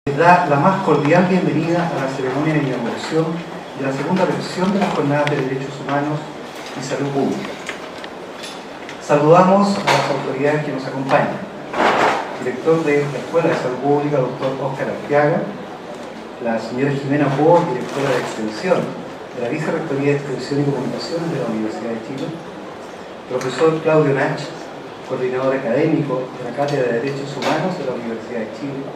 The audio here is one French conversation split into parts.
Les da la más cordial bienvenida a la ceremonia de inauguración de la segunda versión de las Jornadas de Derechos Humanos y Salud Pública. Saludamos a las autoridades que nos acompañan. Director de la Escuela de Salud Pública, doctor Óscar Arteaga, la señora Jimena Poor, directora de Extensión de la Vicerrectoría de Extensión y Comunicaciones de la Universidad de Chile, profesor Claudio Nach, coordinador académico de la Cátedra de Derechos Humanos de la Universidad de Chile,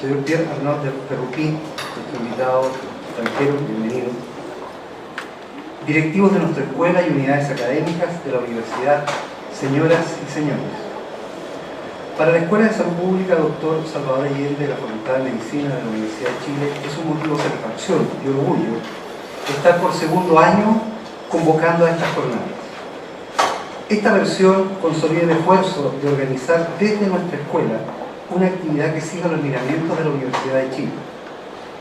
señor Pierre Arnaud de Perruquí, nuestro invitado extranjero, bienvenido, directivos de nuestra escuela y unidades académicas de la universidad, señoras y señores. Para la Escuela de Salud Pública, doctor Salvador Allende, de la Facultad de Medicina de la Universidad de Chile, es un motivo de satisfacción y orgullo estar por segundo año convocando a estas jornadas. Esta versión consolida el esfuerzo de organizar desde nuestra escuela una actividad que siga los lineamientos de la Universidad de Chile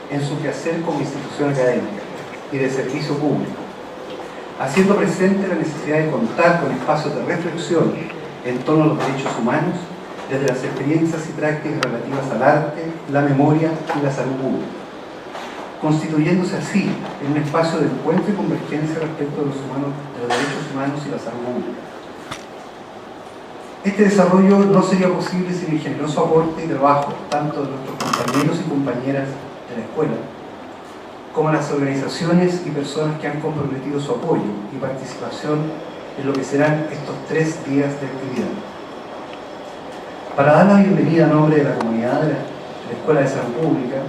en su quehacer como institución académica y de servicio público, haciendo presente la necesidad de contar con espacios de reflexión en torno a los derechos humanos desde las experiencias y prácticas relativas al arte, la memoria y la salud pública, constituyéndose así en un espacio de encuentro y convergencia respecto de los derechos humanos y la salud pública. Este desarrollo no sería posible sin el generoso aporte y trabajo tanto de nuestros compañeros y compañeras de la escuela, como las organizaciones y personas que han comprometido su apoyo y participación en lo que serán estos 3 días de actividad. Para dar la bienvenida a nombre de la comunidad de la Escuela de Salud Pública,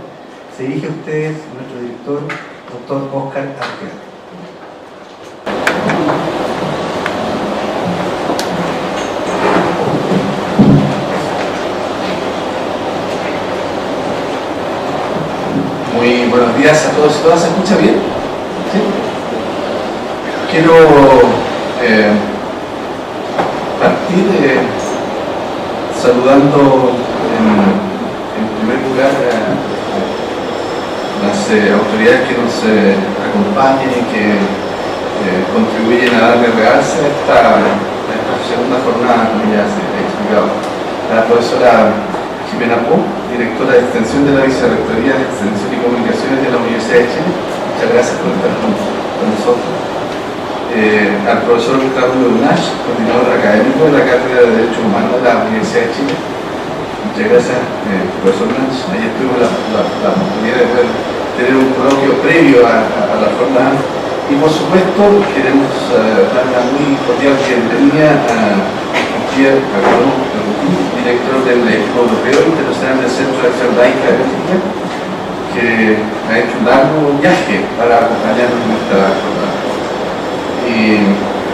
se dirige a ustedes nuestro director, doctor Óscar Arteaga. Muy buenos días a todos y todas. ¿Se escucha bien? ¿Sí? Quiero partir saludando en primer lugar a las autoridades que nos acompañan y que contribuyen a darle realce a esta segunda jornada, como ya se ha explicado. La profesora Jimena Poor, directora de Extensión de la Vicerrectoría de Extensión y Comunicaciones de la Universidad de Chile. Muchas gracias por estar con nosotros. Al profesor Claudio Nach, coordinador académico de la Cátedra de Derechos Humanos de la Universidad de Chile. Muchas gracias, profesor Nach. Ayer tuvimos la oportunidad de poder tener un coloquio previo a la jornada. Y por supuesto, queremos dar una muy cordial bienvenida a Pierre Arnaud, director del equipo europeo internacional del Centro de Acción Laica de Bélgica, que ha hecho un largo viaje para acompañarnos en esta jornada. Y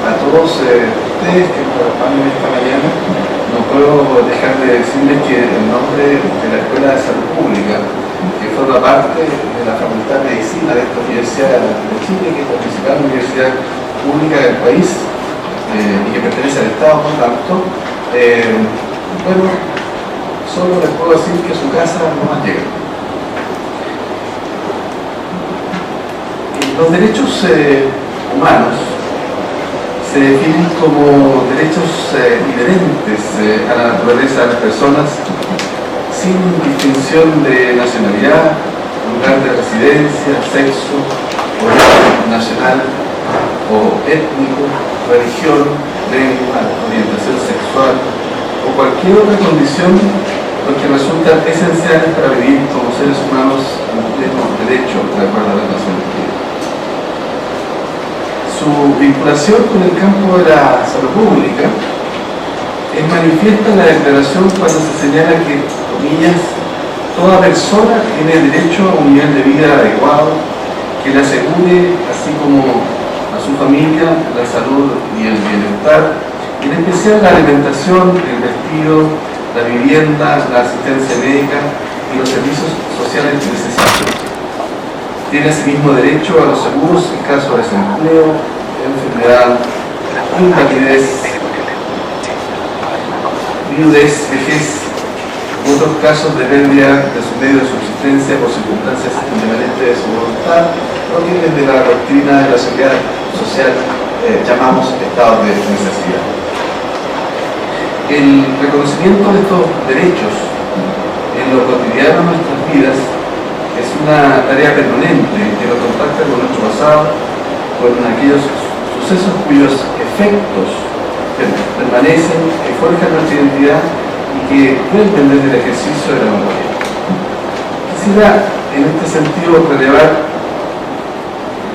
a todos ustedes que nos acompañan esta mañana, no puedo dejar de decirles que en nombre de la Escuela de Salud Pública, que forma parte de la Facultad de Medicina de esta Universidad de Chile, que es la principal universidad pública del país, y que pertenece al Estado, por tanto, bueno, solo les puedo decir que su casa no más llega. Los derechos humanos se definen como derechos inherentes a la naturaleza de las personas, sin distinción de nacionalidad, lugar de residencia, sexo, origen nacional o étnico, religión, lengua, orientación sexual o cualquier otra condición que resultan esenciales para vivir como seres humanos en pleno derecho de acuerdo a las Naciones Unidas. Su vinculación con el campo de la salud pública es manifiesta en la declaración cuando se señala que, comillas, toda persona tiene derecho a un nivel de vida adecuado que le asegure, así como a su familia, la salud y el bienestar, en especial la alimentación, el vestido, la vivienda, la asistencia médica y los servicios sociales necesarios. Tiene asimismo derecho a los seguros en caso de desempleo, enfermedad, invalidez, viudez, vejez, u otros casos de pérdida de su medio de subsistencia por circunstancias independientes de su voluntad, o que desde la doctrina de la seguridad social llamamos estados de necesidad. El reconocimiento de estos derechos en lo cotidiano de nuestras vidas vidas es una tarea permanente que nos contacta con nuestro pasado, con aquellos sucesos cuyos efectos permanecen, que forjan nuestra identidad y que vuelven desde el ejercicio de la memoria. Quisiera en este sentido relevar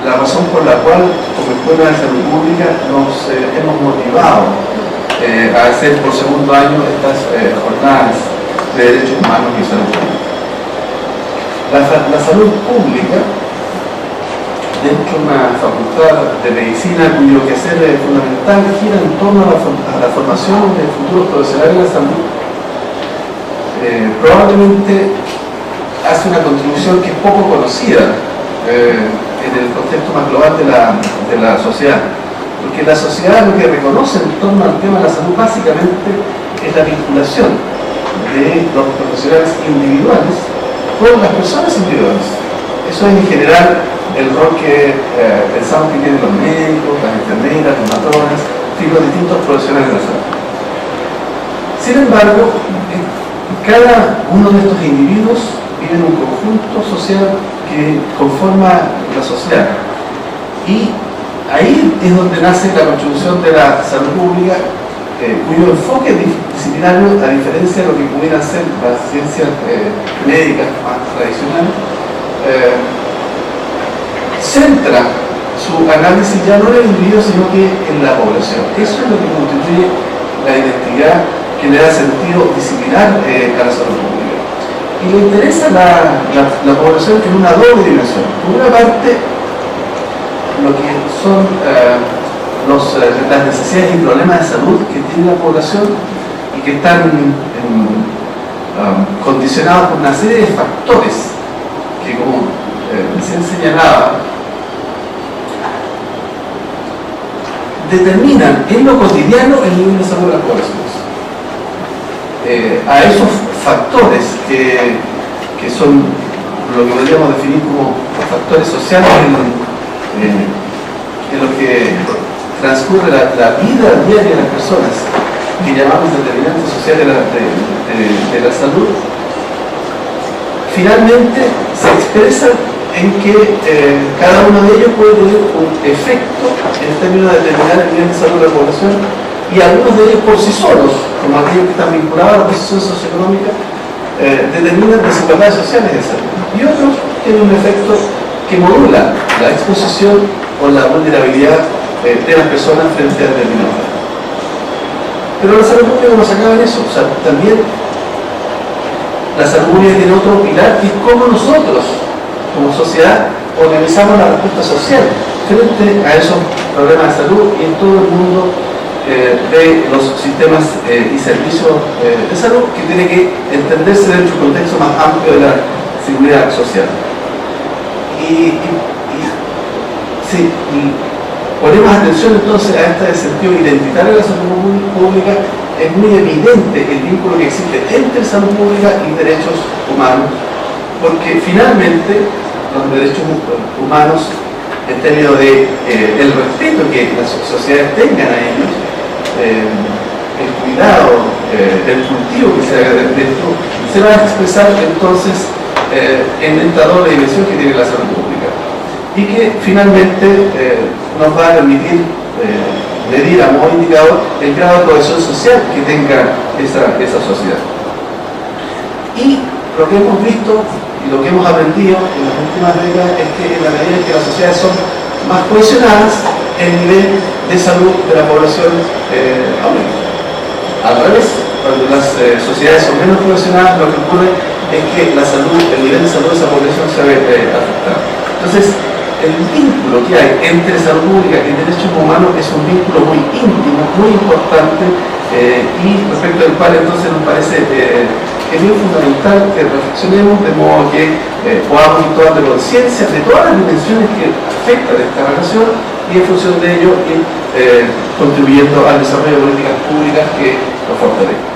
la razón por la cual como Escuela de Salud Pública nos hemos motivado a hacer por segundo año estas jornadas de derechos humanos y salud pública. La salud pública, dentro de una facultad de medicina cuyo quehacer fundamental gira en torno a la formación de futuros profesionales de la salud, probablemente hace una contribución que es poco conocida en el contexto más global de la sociedad. Porque la sociedad lo que reconoce en torno al tema de la salud básicamente es la vinculación de los profesionales individuales con las personas individuales. Eso es en general el rol que pensamos que tienen los médicos, las enfermeras, las matronas, los distintos profesionales de la salud. Sin embargo, cada uno de estos individuos vive en un conjunto social que conforma la sociedad. Y ahí es donde nace la contribución de la salud pública, cuyo enfoque disciplinario, a diferencia de lo que pudieran ser las ciencias médicas más tradicionales, centra su análisis ya no en el individuo, sino que en la población. Eso es lo que constituye la identidad que le da sentido disciplinar a la salud pública. Y le interesa la población en una doble dimensión. Por una parte, lo que son las necesidades y problemas de salud que tiene la población y que están condicionados por una serie de factores que, como recién señalaba, determinan en lo cotidiano el nivel de salud de las poblaciones. A esos factores que son lo que podríamos definir como factores sociales en lo que transcurre la vida diaria de las personas, que llamamos determinantes sociales de la salud, finalmente se expresan en que cada uno de ellos puede tener un efecto en términos de determinar el nivel de salud de la población, y algunos de ellos por sí solos, como aquellos que están vinculados a la posición socioeconómica, determinan desigualdades sociales de salud, y otros tienen un efecto que modula la exposición o la vulnerabilidad de las personas frente a determinados datos. Pero la salud pública no se acaba en eso. O sea, también la salud pública tiene otro pilar, que es cómo nosotros, como sociedad, organizamos la respuesta social frente a esos problemas de salud y en todo el mundo de los sistemas y servicios de salud, que tiene que entenderse dentro del contexto más amplio de la seguridad social. Si ponemos atención entonces a este sentido identitario de la salud pública, es muy evidente el vínculo que existe entre salud pública y derechos humanos, porque finalmente los derechos humanos, en términos de el respeto que las sociedades tengan a ellos, el cuidado, el cultivo que se haga de esto, se va a expresar entonces en esta doble dimensión que tiene la salud pública, y que finalmente nos va a permitir medir a modo indicador el grado de cohesión social que tenga esa sociedad. Y lo que hemos visto y lo que hemos aprendido en las últimas décadas es que en la medida en que las sociedades son más cohesionadas, el nivel de salud de la población aumenta. Al revés, cuando las sociedades son menos cohesionadas, lo que ocurre es que la salud, el nivel de salud de esa población se ve afectado. Entonces, el vínculo que hay entre salud pública y derechos humanos es un vínculo muy íntimo, muy importante, y respecto al cual entonces nos parece que es muy fundamental que reflexionemos de modo que podamos tomar de conciencia de todas las dimensiones que afectan esta relación y en función de ello ir contribuyendo al desarrollo de políticas públicas que lo fortalezcan.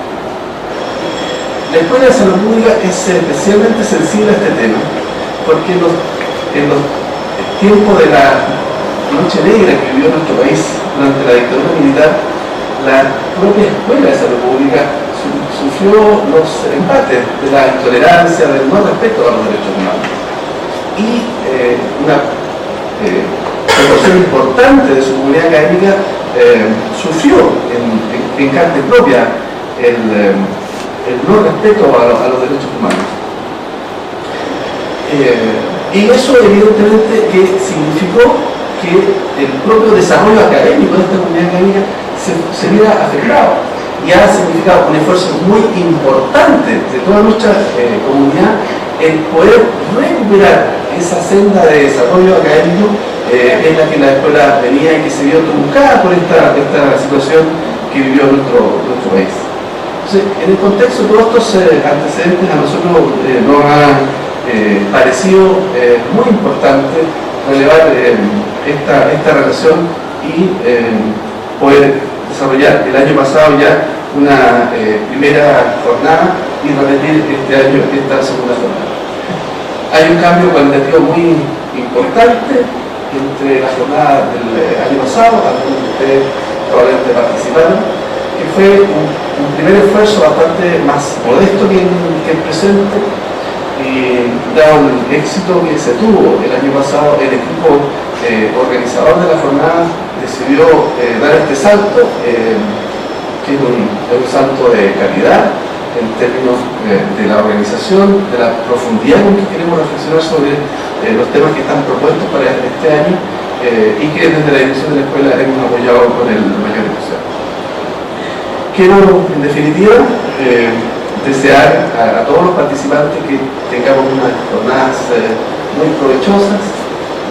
La Escuela de Salud Pública es especialmente sensible a este tema porque en los tiempos de la noche negra que vivió nuestro país durante la dictadura militar, la propia Escuela de Salud Pública sufrió sufrió los embates de la intolerancia, del no respeto a los derechos humanos. Y una proporción importante de su comunidad académica sufrió en carne propia el no respeto a los derechos humanos. Y eso evidentemente que significó que el propio desarrollo académico de esta comunidad académica se viera afectado, y ha significado un esfuerzo muy importante de toda nuestra comunidad en poder recuperar esa senda de desarrollo académico en la que la escuela venía y que se vio truncada por esta situación que vivió nuestro país. Entonces, en el contexto de todos estos antecedentes, a nosotros nos ha parecido muy importante relevar esta relación y poder desarrollar el año pasado ya una primera jornada y repetir este año esta segunda jornada. Hay un cambio cualitativo muy importante entre la jornada del año pasado, algunos de ustedes probablemente participaron, que fue un primer esfuerzo bastante más modesto que el presente, y dado el éxito que se tuvo el año pasado, el equipo organizador de la jornada decidió dar este salto, que es un salto de calidad en términos de la organización, de la profundidad con que queremos reflexionar sobre los temas que están propuestos para este año, y que desde la dirección de la escuela hemos apoyado con el mayor entusiasmo. Quiero, en definitiva, desear a todos los participantes que tengamos unas jornadas muy provechosas,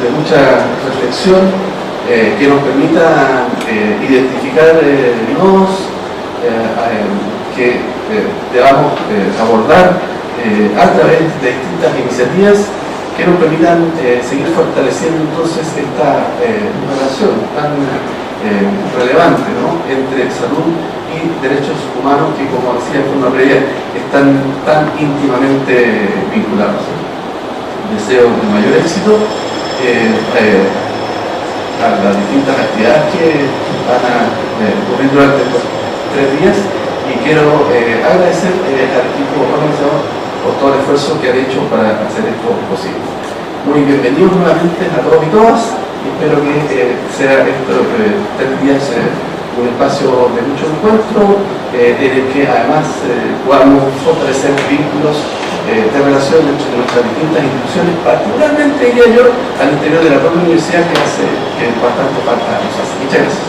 de mucha reflexión, que nos permita identificar nodos que debamos abordar a través de distintas iniciativas que nos permitan seguir fortaleciendo entonces esta relación tan relevante, ¿no?, entre salud y derechos humanos, que, como decía en forma previa, están tan íntimamente vinculados. Deseo el mayor éxito a las distintas actividades que van a ocurrir durante estos 3 días, y quiero agradecer al equipo organizador por todo el esfuerzo que han hecho para hacer esto posible. Muy bienvenidos nuevamente a todos y todas, y espero que sea estos 3 días un espacio de mucho encuentro, en el que además podamos fortalecer vínculos de relación entre nuestras distintas instituciones, particularmente, diría yo, al interior de la propia universidad, que hace bastante falta nos hace. Muchas gracias.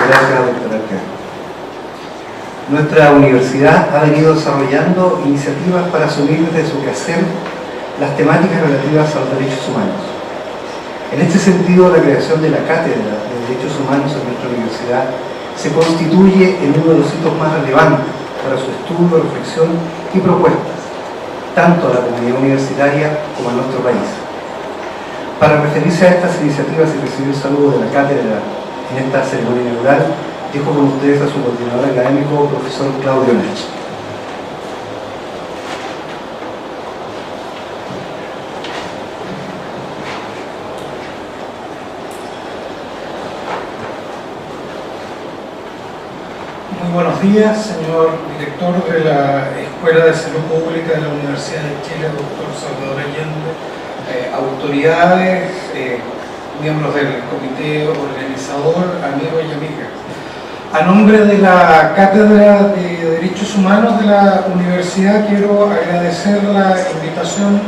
Gracias, doctor Arcano. Nuestra universidad ha venido desarrollando iniciativas para asumir desde su quehacer las temáticas relativas a los derechos humanos. En este sentido, la creación de la Cátedra de Derechos Humanos en nuestra universidad se constituye en uno de los hitos más relevantes para su estudio, reflexión y propuestas, tanto a la comunidad universitaria como a nuestro país. Para referirse a estas iniciativas y recibir el saludo de la cátedra en esta ceremonia inaugural, dejo con ustedes a su coordinador académico, profesor Claudio Nachi. Muy buenos días, señor director de la Escuela de Salud Pública de la Universidad de Chile, doctor Salvador Allende, autoridades, miembros del comité organizador, amigos y amigas. A nombre de la Cátedra de Derechos Humanos de la Universidad, quiero agradecer la invitación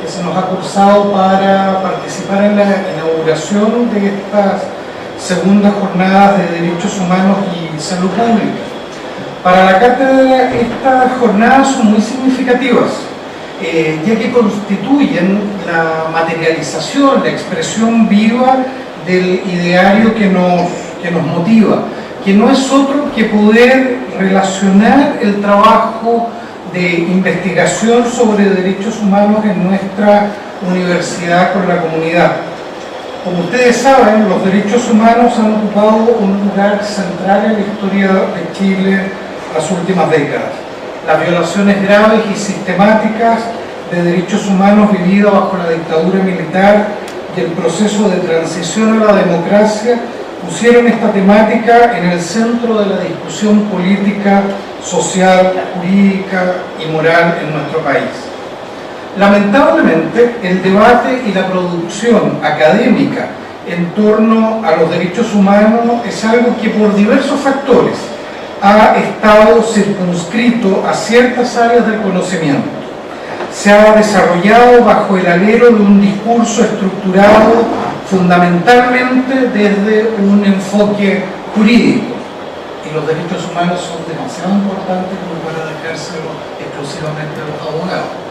que se nos ha cursado para participar en la inauguración de estas segundas jornadas de Derechos Humanos y Salud Pública. Para la Cátedra, estas jornadas son muy significativas, ya que constituyen la materialización, la expresión viva del ideario que nos motiva, que no es otro que poder relacionar el trabajo de investigación sobre derechos humanos en nuestra universidad con la comunidad. Como ustedes saben, los derechos humanos han ocupado un lugar central en la historia de Chile las últimas décadas. Las violaciones graves y sistemáticas de derechos humanos vividas bajo la dictadura militar y el proceso de transición a la democracia pusieron esta temática en el centro de la discusión política, social, jurídica y moral en nuestro país. Lamentablemente, el debate y la producción académica en torno a los derechos humanos es algo que por diversos factores ha estado circunscrito a ciertas áreas del conocimiento. Se ha desarrollado bajo el alero de un discurso estructurado fundamentalmente desde un enfoque jurídico. Y los derechos humanos son demasiado importantes como para dejárselo exclusivamente a los abogados.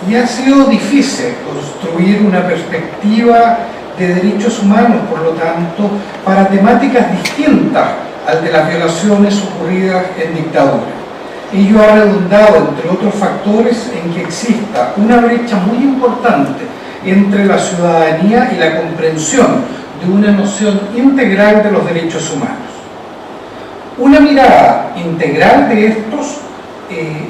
Y ha sido difícil construir una perspectiva de derechos humanos, por lo tanto, para temáticas distintas al de las violaciones ocurridas en dictadura. Ello ha redundado, entre otros factores, en que exista una brecha muy importante entre la ciudadanía y la comprensión de una noción integral de los derechos humanos. Una mirada integral de estos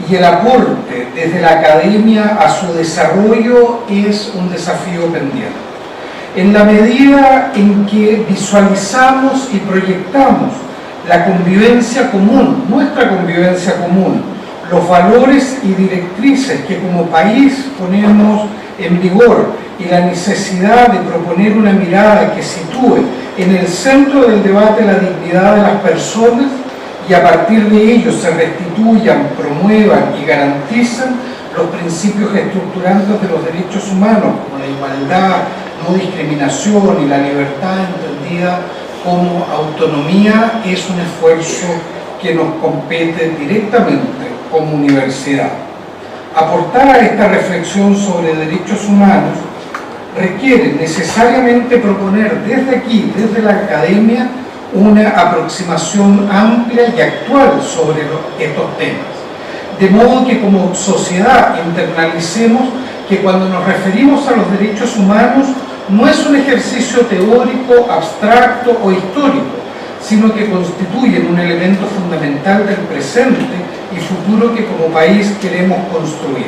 y el aporte desde la academia a su desarrollo es un desafío pendiente. En la medida en que visualizamos y proyectamos la convivencia común, nuestra convivencia común, los valores y directrices que como país ponemos en vigor y la necesidad de proponer una mirada que sitúe en el centro del debate la dignidad de las personas y a partir de ello se restituyan, promuevan y garanticen los principios estructurantes de los derechos humanos, como la igualdad, no discriminación y la libertad entendida como autonomía, es un esfuerzo que nos compete directamente como universidad. Aportar a esta reflexión sobre derechos humanos requiere necesariamente proponer desde aquí, desde la academia, una aproximación amplia y actual sobre estos temas. De modo que como sociedad internalicemos que cuando nos referimos a los derechos humanos no es un ejercicio teórico, abstracto o histórico, sino que constituyen un elemento fundamental del presente y futuro que como país queremos construir.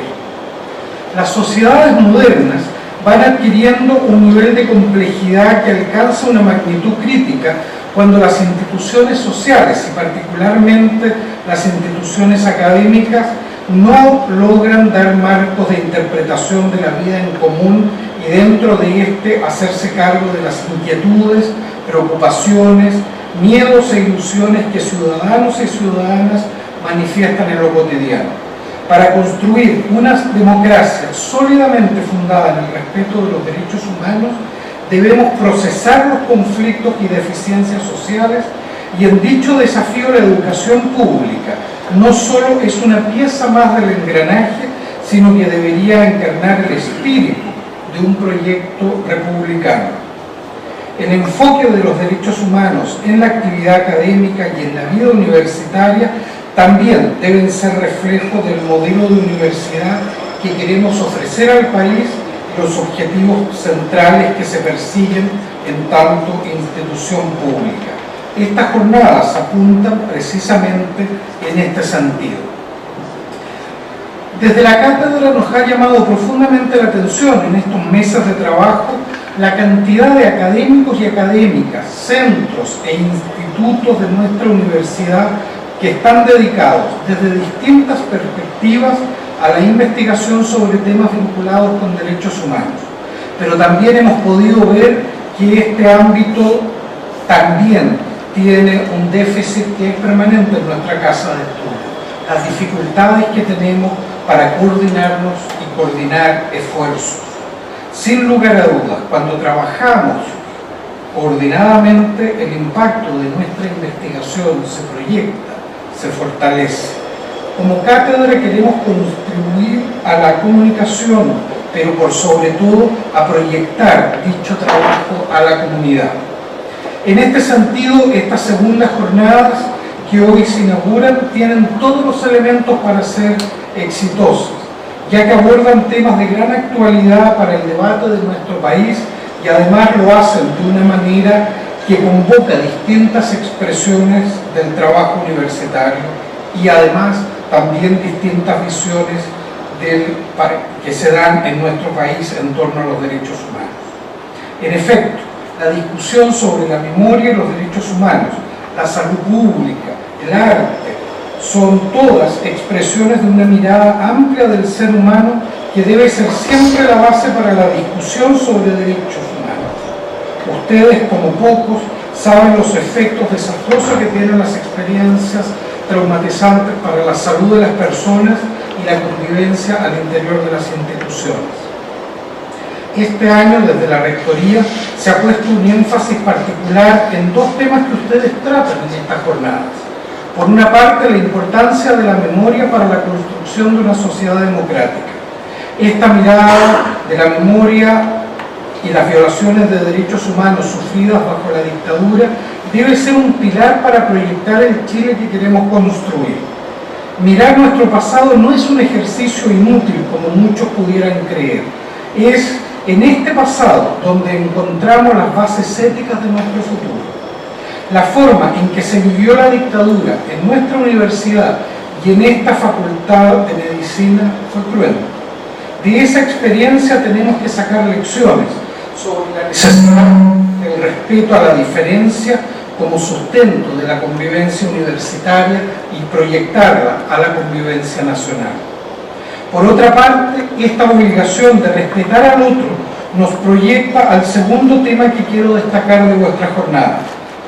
Las sociedades modernas van adquiriendo un nivel de complejidad que alcanza una magnitud crítica cuando las instituciones sociales y particularmente las instituciones académicas no logran dar marcos de interpretación de la vida en común y dentro de este hacerse cargo de las inquietudes, preocupaciones, miedos e ilusiones que ciudadanos y ciudadanas manifiestan en lo cotidiano. Para construir una democracia sólidamente fundada en el respeto de los derechos humanos, debemos procesar los conflictos y deficiencias sociales y en dicho desafío la educación pública no solo es una pieza más del engranaje, sino que debería encarnar el espíritu de un proyecto republicano. El enfoque de los derechos humanos en la actividad académica y en la vida universitaria también deben ser reflejo del modelo de universidad que queremos ofrecer al país y los objetivos centrales que se persiguen en tanto institución pública. Estas jornadas apuntan precisamente en este sentido. Desde la cátedra nos ha llamado profundamente la atención en estos meses de trabajo la cantidad de académicos y académicas, centros e institutos de nuestra universidad que están dedicados desde distintas perspectivas a la investigación sobre temas vinculados con derechos humanos. Pero también hemos podido ver que este ámbito también tiene un déficit que es permanente en nuestra casa de estudio. Las dificultades que tenemos para coordinarnos y coordinar esfuerzos. Sin lugar a dudas, cuando trabajamos coordinadamente, el impacto de nuestra investigación se proyecta, se fortalece. Como cátedra queremos contribuir a la comunicación, pero por sobre todo a proyectar dicho trabajo a la comunidad. En este sentido, estas segundas jornadas que hoy se inauguran tienen todos los elementos para ser exitosas, ya que abordan temas de gran actualidad para el debate de nuestro país y además lo hacen de una manera que convoca distintas expresiones del trabajo universitario y además también distintas visiones que se dan en nuestro país en torno a los derechos humanos. En efecto, la discusión sobre la memoria y los derechos humanos, la salud pública, el arte, son todas expresiones de una mirada amplia del ser humano que debe ser siempre la base para la discusión sobre derechos humanos. Ustedes, como pocos, saben los efectos desastrosos que tienen las experiencias traumatizantes para la salud de las personas y la convivencia al interior de las instituciones. Este año, desde la Rectoría, se ha puesto un énfasis particular en dos temas que ustedes tratan en estas jornadas. Por una parte, la importancia de la memoria para la construcción de una sociedad democrática. Esta mirada de la memoria y las violaciones de derechos humanos sufridas bajo la dictadura debe ser un pilar para proyectar el Chile que queremos construir. Mirar nuestro pasado no es un ejercicio inútil como muchos pudieran creer. Es en este pasado donde encontramos las bases éticas de nuestro futuro. La forma en que se vivió la dictadura en nuestra universidad y en esta facultad de medicina fue cruenta. De esa experiencia tenemos que sacar lecciones sobre la necesidad del respeto a la diferencia como sustento de la convivencia universitaria y proyectarla a la convivencia nacional. Por otra parte, esta obligación de respetar al otro nos proyecta al segundo tema que quiero destacar de vuestra jornada,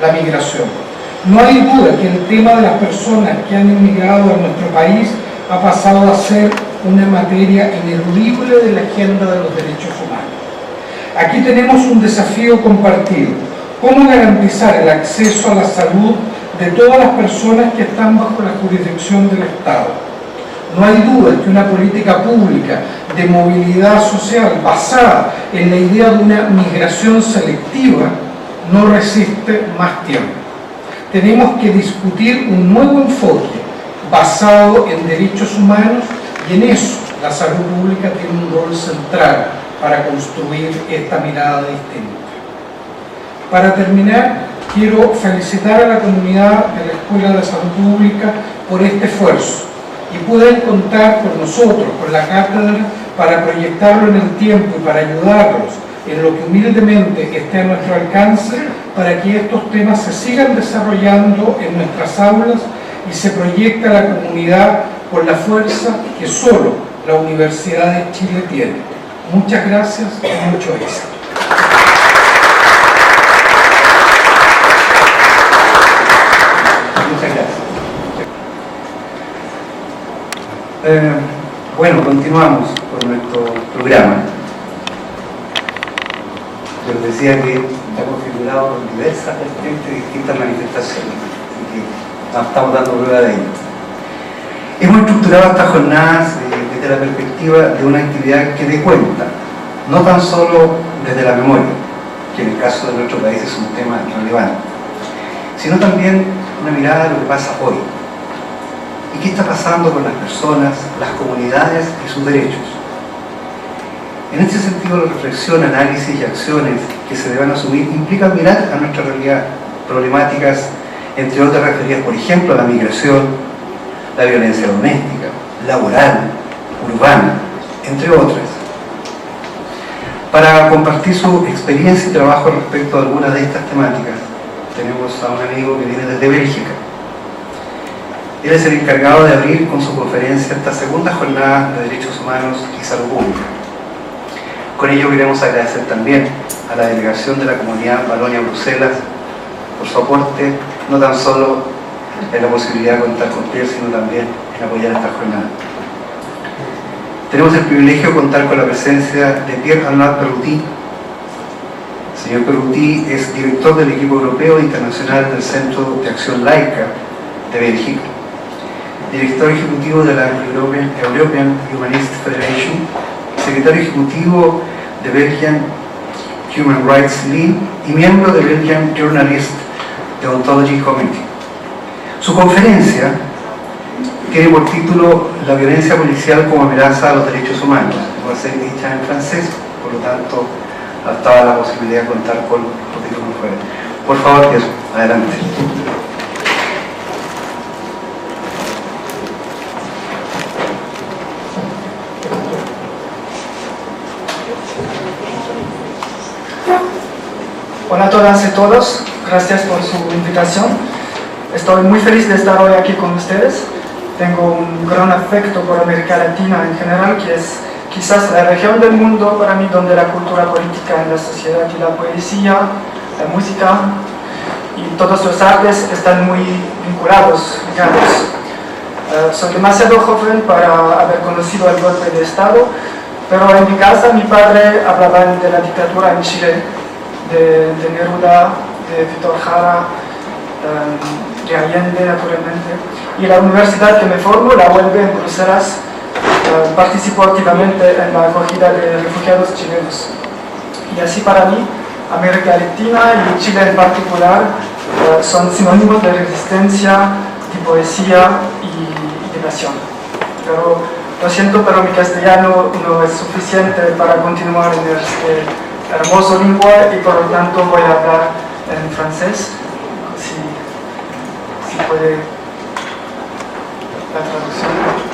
la migración. No hay duda que el tema de las personas que han emigrado a nuestro país ha pasado a ser una materia ineludible de la agenda de los derechos humanos. Aquí tenemos un desafío compartido: cómo garantizar el acceso a la salud de todas las personas que están bajo la jurisdicción del Estado. No hay duda que una política pública de movilidad social basada en la idea de una migración selectiva no resiste más tiempo. Tenemos que discutir un nuevo enfoque basado en derechos humanos, y en eso la salud pública tiene un rol central para construir esta mirada distinta. Para terminar, quiero felicitar a la comunidad de la Escuela de Salud Pública por este esfuerzo, y pueden contar con nosotros, con la cátedra, para proyectarlo en el tiempo y para ayudarlos en lo que humildemente esté a nuestro alcance, para que estos temas se sigan desarrollando en nuestras aulas y se proyecte a la comunidad con la fuerza que solo la Universidad de Chile tiene. Muchas gracias y mucho éxito. Muchas gracias. Bueno, continuamos con nuestro programa. Les decía que está configurado con diversas vertientes y distintas manifestaciones, así que estamos dando prueba de ello. Hemos estructurado estas jornadas desde la perspectiva de una actividad que dé cuenta, no tan solo desde la memoria, que en el caso de nuestro país es un tema relevante, sino también una mirada de lo que pasa hoy y qué está pasando con las personas, las comunidades y sus derechos. En este sentido, la reflexión, análisis y acciones que se deban asumir implican mirar a nuestra realidad, problemáticas, entre otras referidas, por ejemplo, a la migración, la violencia doméstica, laboral, urbana, entre otras. Para compartir su experiencia y trabajo respecto a algunas de estas temáticas, tenemos a un amigo que viene desde Bélgica. Él es el encargado de abrir con su conferencia esta segunda jornada de Derechos Humanos y Salud Pública. Con ello queremos agradecer también a la delegación de la Comunidad Valonia-Bruselas por su aporte, no tan solo en la posibilidad de contar con Pierre, sino también en apoyar esta jornada. Tenemos el privilegio de contar con la presencia de Pierre-Arnaud Perruti. El señor Perruti es director del equipo europeo e internacional del Centro de Acción Laica de Bélgica, director ejecutivo de la European Humanist Federation, secretario ejecutivo de Belgian Human Rights League y miembro de Belgian Journalist Deontology Committee. Su conferencia tiene por título La violencia policial como amenaza a los derechos humanos. Va a ser dicha en francés, por lo tanto, estaba la posibilidad de contar con los títulos fuera. Por favor, Jesús, adelante. Hola a todas y todos, gracias por su invitación. Estoy muy feliz de estar hoy aquí con ustedes. Tengo un gran afecto por América Latina en general, que es quizás la región del mundo para mí donde la cultura política en la sociedad y la poesía, la música y todos los artes están muy vinculados, ligados. Soy demasiado joven para haber conocido el golpe de Estado, pero en mi casa mi padre hablaba de la dictadura en Chile, de Neruda, de Víctor Jara, de Allende naturalmente, y la universidad que me formo, la ULB en Bruselas, participó activamente en la acogida de refugiados chilenos. Y así para mí, América Latina y Chile en particular son sinónimos de resistencia, de poesía y de nación. Pero lo siento, pero mi castellano no es suficiente para continuar en este hermoso lengua y por lo tanto voy a hablar en francés, si puede la traducción.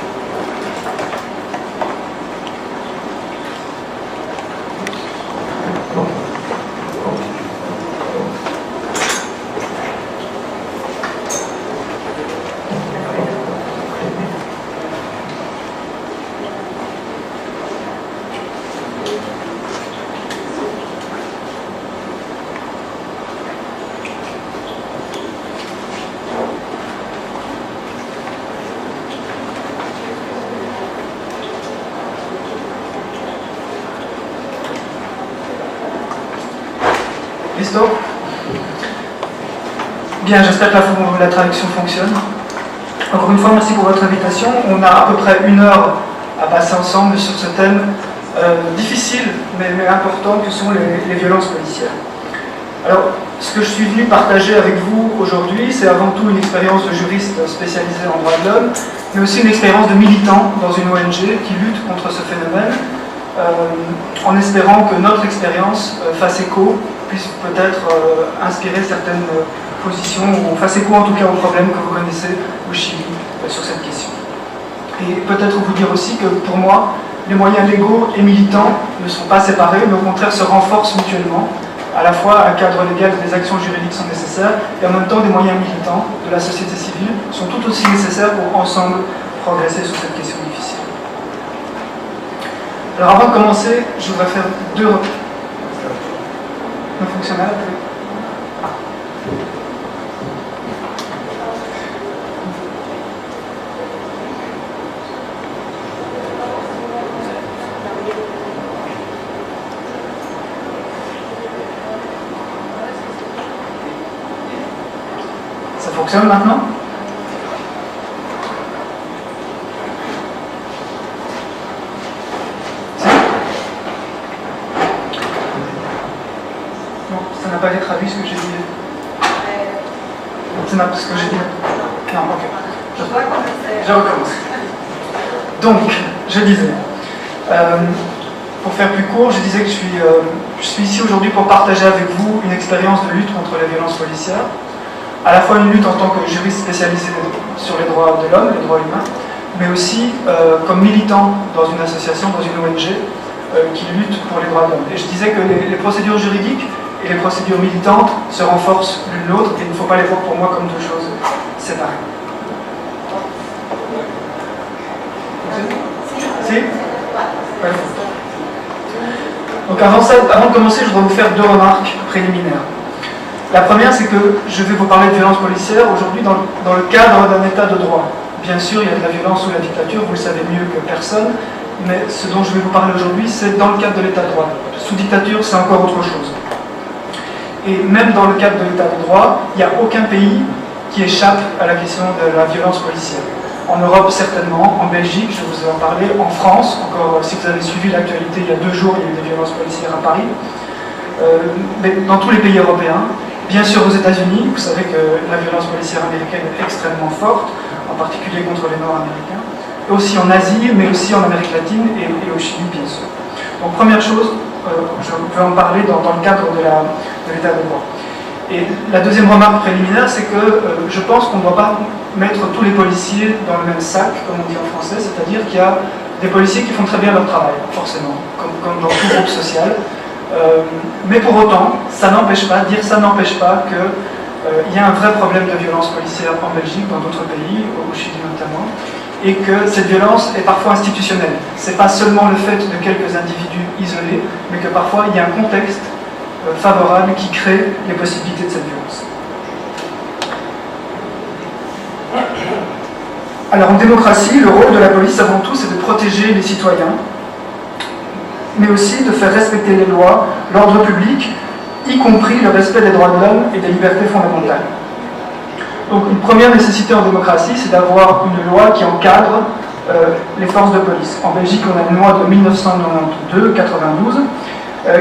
Listo? Bien, j'espère que la traduction fonctionne. Encore une fois, merci pour votre invitation. On a à peu près 1 heure à passer ensemble sur ce thème difficile mais important que sont les violences policières. Alors, ce que je suis venu partager avec vous aujourd'hui, c'est avant tout une expérience de juriste spécialisé en droits de l'homme, mais aussi une expérience de militant dans une ONG qui lutte contre ce phénomène, en espérant que notre expérience fasse écho, puisse peut-être inspirer certaines positions, ou fasse écho en tout cas aux problèmes que vous connaissez au Chili sur cette question. Et peut-être vous dire aussi que pour moi, les moyens légaux et militants ne sont pas séparés, mais au contraire se renforcent mutuellement. À la fois, un cadre légal et des actions juridiques sont nécessaires, et en même temps, des moyens militants de la société civile sont tout aussi nécessaires pour ensemble progresser sur cette question difficile. Alors avant de commencer, je voudrais faire 2 no funciona. Ça fonctionne maintenant? Ça n'a pas été traduit ce que j'ai dit. C'est ce que j'ai dit. Non, ok. Je recommence. Donc, je disais, pour faire plus court, je disais que je suis ici aujourd'hui pour partager avec vous une expérience de lutte contre les violences policières, à la fois une lutte en tant que juriste spécialisé sur les droits de l'homme, les droits humains, mais aussi comme militant dans une association, dans une ONG qui lutte pour les droits de l'homme. Et je disais que les procédures juridiques et les procédures militantes se renforcent l'une l'autre et il ne faut pas les voir pour moi comme 2 choses séparées. Si? Ouais. Donc avant de commencer, je voudrais vous faire 2 remarques préliminaires. La première, c'est que je vais vous parler de violence policière aujourd'hui dans le cadre d'un état de droit. Bien sûr, il y a de la violence sous la dictature, vous le savez mieux que personne, mais ce dont je vais vous parler aujourd'hui, c'est dans le cadre de l'état de droit. Sous dictature, c'est encore autre chose. Et même dans le cadre de l'état de droit, il n'y a aucun pays qui échappe à la question de la violence policière. En Europe, certainement, en Belgique, je vous ai en parlé, en France, encore si vous avez suivi l'actualité, il y a 2 jours, il y a eu des violences policières à Paris, mais dans tous les pays européens, bien sûr aux États-Unis, vous savez que la violence policière américaine est extrêmement forte, en particulier contre les Nord-Américains, et aussi en Asie, mais aussi en Amérique latine et au Chili, bien sûr. Donc première chose, je vais en parler dans le cadre de l'état de droit. Et la deuxième remarque préliminaire, c'est que je pense qu'on ne doit pas mettre tous les policiers dans le même sac, comme on dit en français, c'est-à-dire qu'il y a des policiers qui font très bien leur travail, forcément, comme dans tout groupe social. Mais pour autant, ça n'empêche pas qu'il y a un vrai problème de violence policière en Belgique, dans d'autres pays, au Chili notamment, et que cette violence est parfois institutionnelle. Ce n'est pas seulement le fait de quelques individus isolés, mais que parfois il y a un contexte favorable qui crée les possibilités de cette violence. Alors en démocratie, le rôle de la police avant tout, c'est de protéger les citoyens, mais aussi de faire respecter les lois, l'ordre public, y compris le respect des droits de l'homme et des libertés fondamentales. Donc une première nécessité en démocratie, c'est d'avoir une loi qui encadre les forces de police. En Belgique, on a une loi de 1992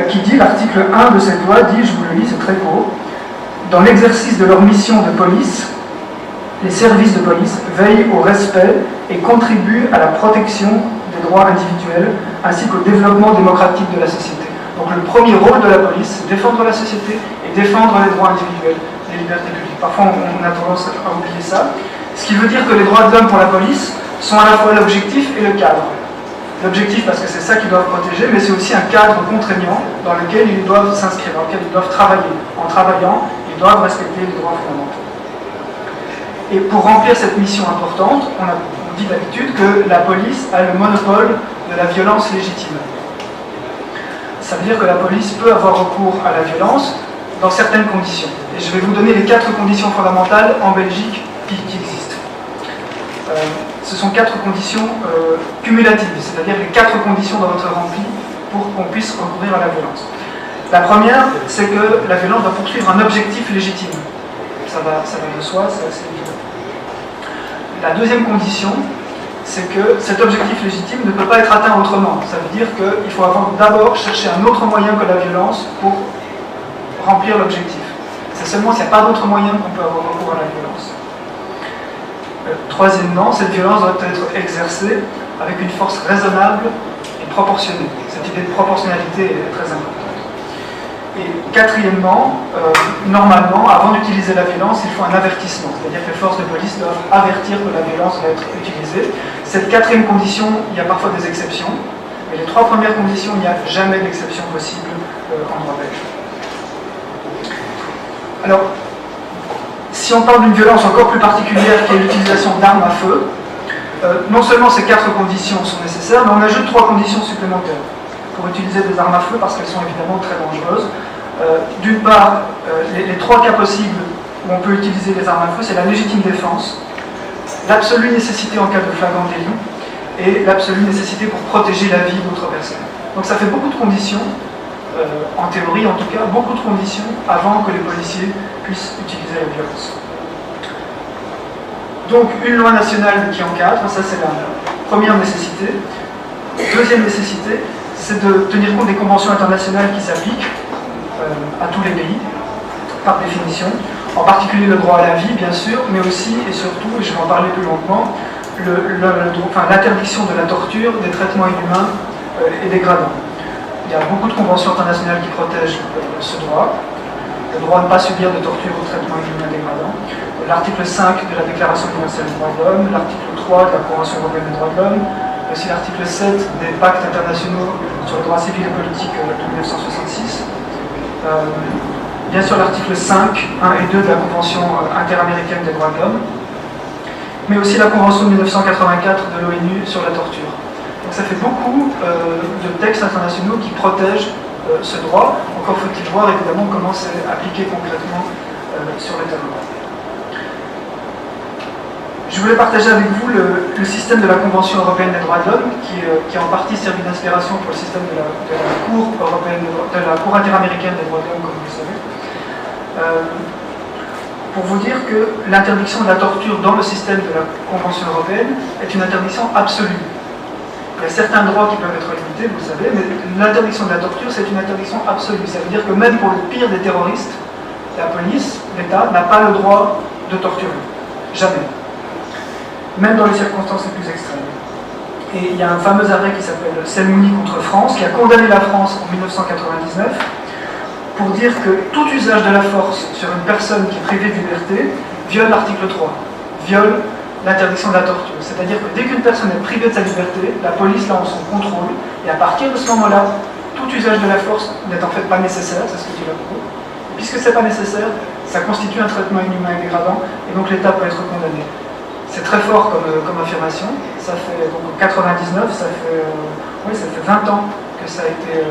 qui dit, l'article 1 de cette loi dit, je vous le lis, c'est très court, « Dans l'exercice de leur mission de police, les services de police veillent au respect et contribuent à la protection des droits individuels ainsi qu'au développement démocratique de la société. » Donc le premier rôle de la police, c'est défendre la société et défendre les droits individuels, les libertés publiques. Parfois on a tendance à oublier ça. Ce qui veut dire que les droits de l'homme pour la police sont à la fois l'objectif et le cadre. L'objectif parce que c'est ça qu'ils doivent protéger, mais c'est aussi un cadre contraignant dans lequel ils doivent s'inscrire, dans lequel ils doivent travailler. En travaillant, ils doivent respecter les droits fondamentaux. Et pour remplir cette mission importante, on dit d'habitude que la police a le monopole de la violence légitime. Ça veut dire que la police peut avoir recours à la violence dans certaines conditions. Et je vais vous donner les 4 conditions fondamentales en Belgique qui existent. Ce sont 4 conditions cumulatives, c'est-à-dire les 4 conditions doivent être remplies pour qu'on puisse recourir à la violence. La première, c'est que la violence doit poursuivre un objectif légitime. Ça va de soi, c'est assez évident. La deuxième condition, c'est que cet objectif légitime ne peut pas être atteint autrement. Ça veut dire qu'il faut d'abord chercher un autre moyen que la violence pour remplir l'objectif. C'est seulement s'il n'y a pas d'autre moyen qu'on peut avoir recours à la violence. Troisièmement, cette violence doit être exercée avec une force raisonnable et proportionnée. Cette idée de proportionnalité est très importante. Et quatrièmement, normalement, avant d'utiliser la violence, il faut un avertissement. C'est-à-dire que les forces de police doivent avertir que la violence va être utilisée. Cette quatrième condition, il y a parfois des exceptions. Mais les 3 premières conditions, il n'y a jamais d'exception possible en droit belge. Alors, si on parle d'une violence encore plus particulière qui est l'utilisation d'armes à feu, non seulement ces 4 conditions sont nécessaires, mais on ajoute 3 conditions supplémentaires pour utiliser des armes à feu parce qu'elles sont évidemment très dangereuses. D'une part, les 3 cas possibles où on peut utiliser les armes à feu, c'est la légitime défense, l'absolue nécessité en cas de flagrant délit et l'absolue nécessité pour protéger la vie d'autres personnes. Donc ça fait beaucoup de conditions, en théorie en tout cas, beaucoup de conditions avant que les policiers puissent utiliser la violence. Donc une loi nationale qui encadre, ça c'est la première nécessité. Deuxième nécessité, c'est de tenir compte des conventions internationales qui s'appliquent à tous les pays, par définition, en particulier le droit à la vie, bien sûr, mais aussi et surtout, et je vais en parler plus longuement, l'interdiction de la torture, des traitements inhumains et dégradants. Il y a beaucoup de conventions internationales qui protègent ce droit. Le droit à ne pas subir de torture ou de traitements inhumains et dégradants. L'article 5 de la Déclaration universelle des droits de l'homme, l'article 3 de la Convention européenne des droits de l'homme, aussi l'article 7 des pactes internationaux sur les droits civils et politiques de 1966. Bien sûr l'article 5, 1 et 2 de la Convention interaméricaine des droits de l'homme, mais aussi la Convention de 1984 de l'ONU sur la torture. Donc ça fait beaucoup de textes internationaux qui protègent ce droit. Encore faut-il voir évidemment comment c'est appliqué concrètement sur le terrain. Je voulais partager avec vous le système de la Convention européenne des droits de l'homme, qui a en partie servi d'inspiration pour le système de la Cour européenne, de la Cour interaméricaine des droits de l'homme, comme vous le savez. Pour vous dire que l'interdiction de la torture dans le système de la Convention européenne est une interdiction absolue. Il y a certains droits qui peuvent être limités, vous le savez, mais l'interdiction de la torture, c'est une interdiction absolue. Ça veut dire que même pour le pire des terroristes, la police, l'État, n'a pas le droit de torturer. Jamais. Même dans les circonstances les plus extrêmes. Et il y a un fameux arrêt qui s'appelle Selmouni contre France, qui a condamné la France en 1999 pour dire que tout usage de la force sur une personne qui est privée de liberté viole l'article 3, viole l'interdiction de la torture. C'est-à-dire que dès qu'une personne est privée de sa liberté, la police l'a en son contrôle, et à partir de ce moment-là, tout usage de la force n'est en fait pas nécessaire, c'est ce que dit la Cour. Puisque ce n'est pas nécessaire, ça constitue un traitement inhumain et dégradant, et donc l'État peut être condamné. C'est très fort comme affirmation. Ça fait, donc en 99, ça fait 20 ans que ça a été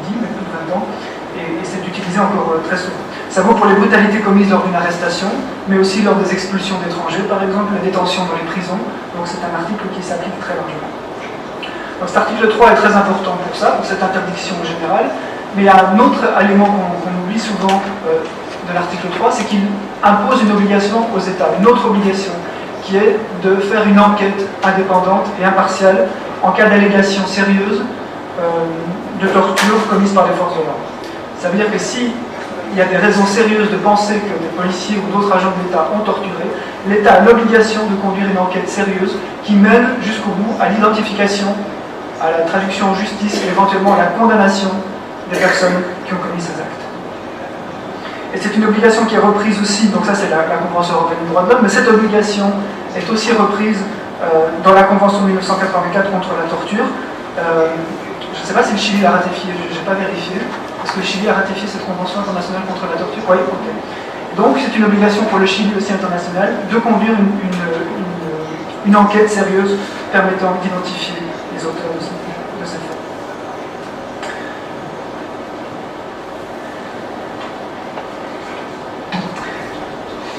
dit, mais plus de 20 ans, et c'est utilisé encore très souvent. Ça vaut pour les brutalités commises lors d'une arrestation, mais aussi lors des expulsions d'étrangers, par exemple, la détention dans les prisons. Donc c'est un article qui s'applique très largement. Donc cet article 3 est très important pour ça, pour cette interdiction générale, mais il y a un autre élément qu'on oublie souvent de l'article 3, c'est qu'il impose une obligation aux États, une autre obligation, qui est de faire une enquête indépendante et impartiale en cas d'allégation sérieuse de torture commise par les forces de l'ordre. Ça veut dire que s'il y a des raisons sérieuses de penser que des policiers ou d'autres agents de l'État ont torturé, l'État a l'obligation de conduire une enquête sérieuse qui mène jusqu'au bout à l'identification, à la traduction en justice et éventuellement à la condamnation des personnes qui ont commis ces actes. Et c'est une obligation qui est reprise aussi, donc ça c'est la Convention européenne des droits de l'homme, mais cette obligation est aussi reprise dans la Convention de 1984 contre la torture. Je ne sais pas si le Chili l'a ratifié, je n'ai pas vérifié. Est-ce que le Chili a ratifié cette Convention internationale contre la torture? Oui, ok. Donc c'est une obligation pour le Chili aussi international de conduire une enquête sérieuse permettant d'identifier les auteurs de ces faits.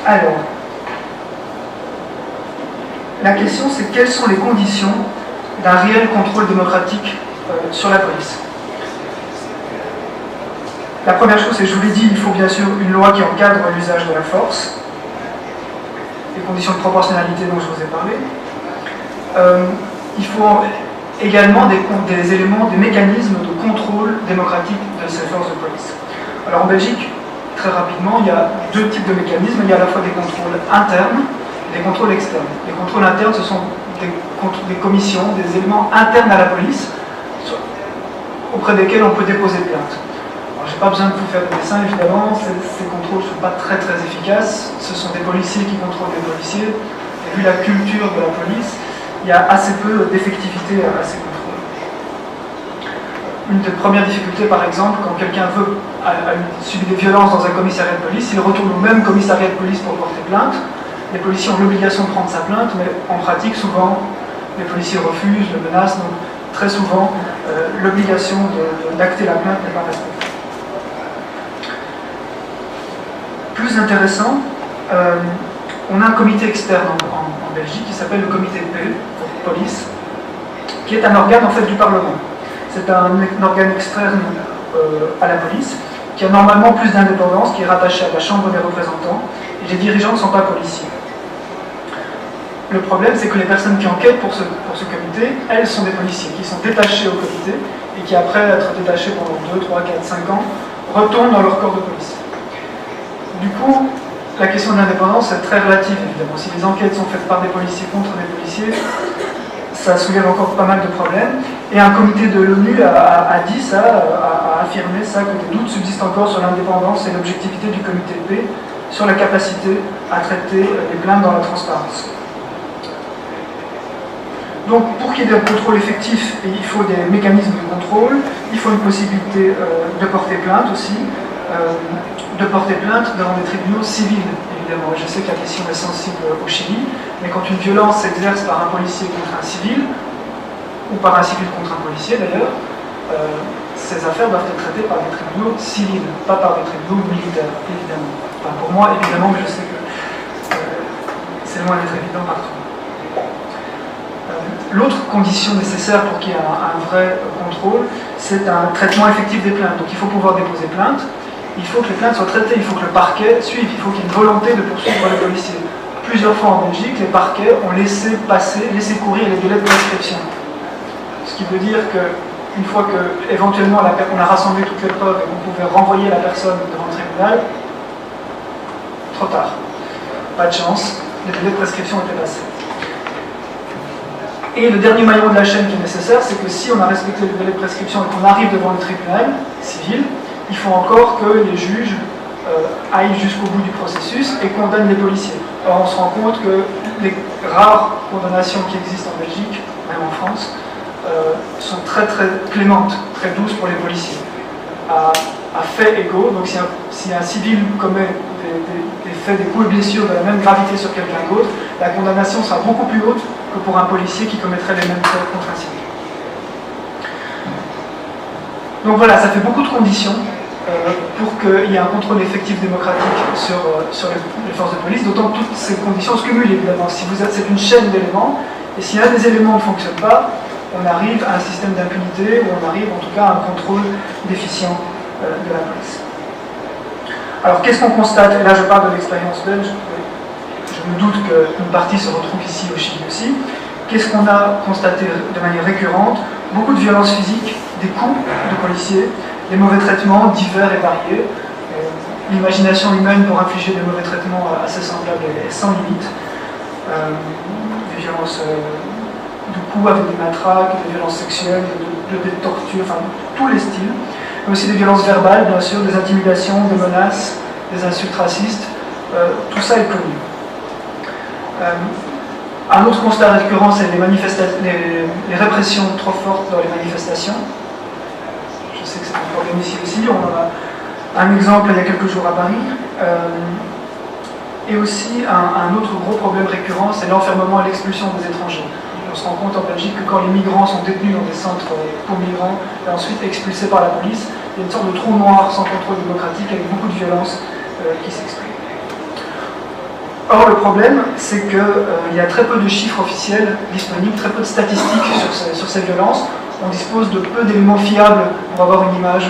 Alors, la question c'est quelles sont les conditions d'un réel contrôle démocratique sur la police. La première chose, c'est, je vous l'ai dit, il faut bien sûr une loi qui encadre l'usage de la force, les conditions de proportionnalité dont je vous ai parlé. Il faut également des éléments, des mécanismes de contrôle démocratique de ces forces de police. Alors en Belgique, très rapidement, il y a deux types de mécanismes. Il y a à la fois des contrôles internes et des contrôles externes. Les contrôles internes, ce sont des commissions, des éléments internes à la police, auprès desquels on peut déposer plainte. Alors, je n'ai pas besoin de vous faire des dessins, évidemment, ces contrôles ne sont pas très efficaces. Ce sont des policiers qui contrôlent des policiers. Et vu la culture de la police, il y a assez peu d'effectivité à ces contrôles. Une des premières difficultés, par exemple, quand quelqu'un a subi des violences dans un commissariat de police, il retourne au même commissariat de police pour porter plainte. Les policiers ont l'obligation de prendre sa plainte, mais en pratique, souvent, les policiers refusent, le menacent, donc très souvent, l'obligation d'acter la plainte n'est pas respectée. Plus intéressant, on a un comité externe en Belgique qui s'appelle le comité de paix, pour police, qui est un organe en fait du Parlement. C'est un organe externe à la police, qui a normalement plus d'indépendance, qui est rattaché à la Chambre des représentants, et les dirigeants ne sont pas policiers. Le problème, c'est que les personnes qui enquêtent pour ce comité, elles sont des policiers, qui sont détachés au comité, et qui après être détachés pendant 2, 3, 4, 5 ans, retournent dans leur corps de police. Du coup, la question de l'indépendance est très relative, évidemment. Si les enquêtes sont faites par des policiers contre des policiers, ça soulève encore pas mal de problèmes. Et un comité de l'ONU a dit ça, a affirmé ça, que des doutes subsistent encore sur l'indépendance et l'objectivité du comité de paix, sur la capacité à traiter les plaintes dans la transparence. Donc, pour qu'il y ait un contrôle effectif, il faut des mécanismes de contrôle, il faut une possibilité de porter plainte aussi, de porter plainte devant des tribunaux civils, évidemment. Je sais que la question est sensible au Chili, mais quand une violence s'exerce par un policier contre un civil, ou par un civil contre un policier d'ailleurs, ces affaires doivent être traitées par des tribunaux civils, pas par des tribunaux militaires, évidemment. Enfin, pour moi, évidemment, mais je sais que c'est loin d'être évident partout. L'autre condition nécessaire pour qu'il y ait un vrai contrôle, c'est un traitement effectif des plaintes. Donc il faut pouvoir déposer plainte, il faut que les plaintes soient traitées, il faut que le parquet suive, il faut qu'il y ait une volonté de poursuivre les policiers. Plusieurs fois en Belgique, les parquets ont laissé courir les délais de prescription. Ce qui veut dire qu'une fois qu'éventuellement on a rassemblé toutes les preuves et qu'on pouvait renvoyer la personne devant le tribunal, trop tard. Pas de chance, les délais de prescription étaient passés. Et le dernier maillon de la chaîne qui est nécessaire, c'est que si on a respecté le délai de prescription et qu'on arrive devant le tribunal civil, il faut encore que les juges aillent jusqu'au bout du processus et condamnent les policiers. Or, on se rend compte que les rares condamnations qui existent en Belgique, même en France, sont très très clémentes, très douces pour les policiers. À faits égaux, donc si un civil commet des faits, des coups et blessures de la même gravité sur quelqu'un d'autre, la condamnation sera beaucoup plus haute que pour un policier qui commettrait les mêmes faits contre un civil. Donc voilà, ça fait beaucoup de conditions pour qu'il y ait un contrôle effectif démocratique sur les forces de police, d'autant que toutes ces conditions se cumulent évidemment. C'est une chaîne d'éléments, et si un des éléments ne fonctionne pas, on arrive à un système d'impunité, ou on arrive en tout cas à un contrôle déficient de la police. Alors qu'est-ce qu'on constate? Et là je parle de l'expérience belge, je me doute qu'une partie se retrouve ici au Chili aussi. Qu'est-ce qu'on a constaté de manière récurrente? Beaucoup de violences physiques, des coups de policiers, des mauvais traitements divers et variés, l'imagination humaine pour infliger des mauvais traitements assez semblables et sans limite, des violences de coups avec des matraques, des violences sexuelles, des tortures, enfin tous les styles, mais aussi des violences verbales, bien sûr, des intimidations, des menaces, des insultes racistes, tout ça est connu. Un autre constat récurrent, c'est les répressions trop fortes dans les manifestations. Je sais que c'est un problème ici aussi, on en a un exemple il y a quelques jours à Paris. Et aussi un autre gros problème récurrent, c'est l'enfermement et l'expulsion des étrangers. On se rend compte en Belgique que quand les migrants sont détenus dans des centres pour migrants et ensuite expulsés par la police, il y a une sorte de trou noir sans contrôle démocratique avec beaucoup de violence qui s'exprime. Or, le problème, c'est qu'il y a très peu de chiffres officiels disponibles, très peu de statistiques sur ces violences. On dispose de peu d'éléments fiables pour avoir une image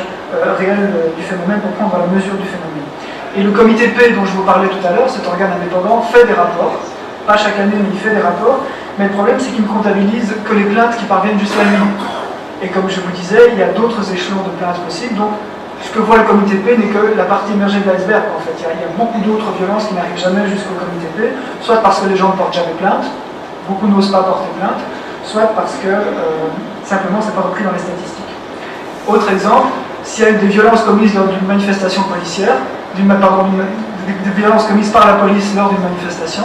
réelle du phénomène, pour prendre la mesure du phénomène. Et le comité P dont je vous parlais tout à l'heure, cet organe indépendant, fait des rapports, pas chaque année, mais il fait des rapports, mais le problème, c'est qu'il ne comptabilise que les plaintes qui parviennent jusqu'à lui. Et comme je vous disais, il y a d'autres échelons de plaintes possibles, donc ce que voit le comité P n'est que la partie émergée de l'iceberg, en fait. Il y a beaucoup d'autres violences qui n'arrivent jamais jusqu'au comité P, soit parce que les gens ne portent jamais plainte, beaucoup n'osent pas porter plainte, soit parce que simplement c'est pas repris dans les statistiques. Autre exemple, s'il y a eu des violences commises lors d'une manifestation policière, des violences commises par la police lors d'une manifestation,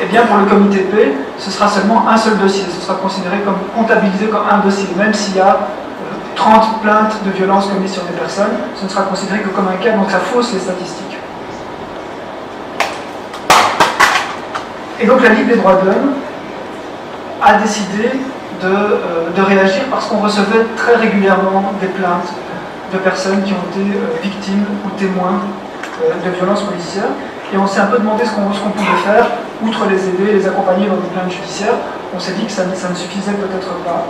eh bien pour le comité P, ce sera seulement un seul dossier, ce sera considéré comme comptabilisé comme un dossier, même s'il y a 30 plaintes de violences commises sur des personnes, ce ne sera considéré que comme un cas, donc ça fausse les statistiques. Et donc la Ligue des droits de l'homme a décidé de réagir parce qu'on recevait très régulièrement des plaintes de personnes qui ont été victimes ou témoins de violences policières. Et on s'est un peu demandé ce qu'on pouvait faire, outre les aider, les accompagner dans des plaintes judiciaires. On s'est dit que ça ne suffisait peut-être pas.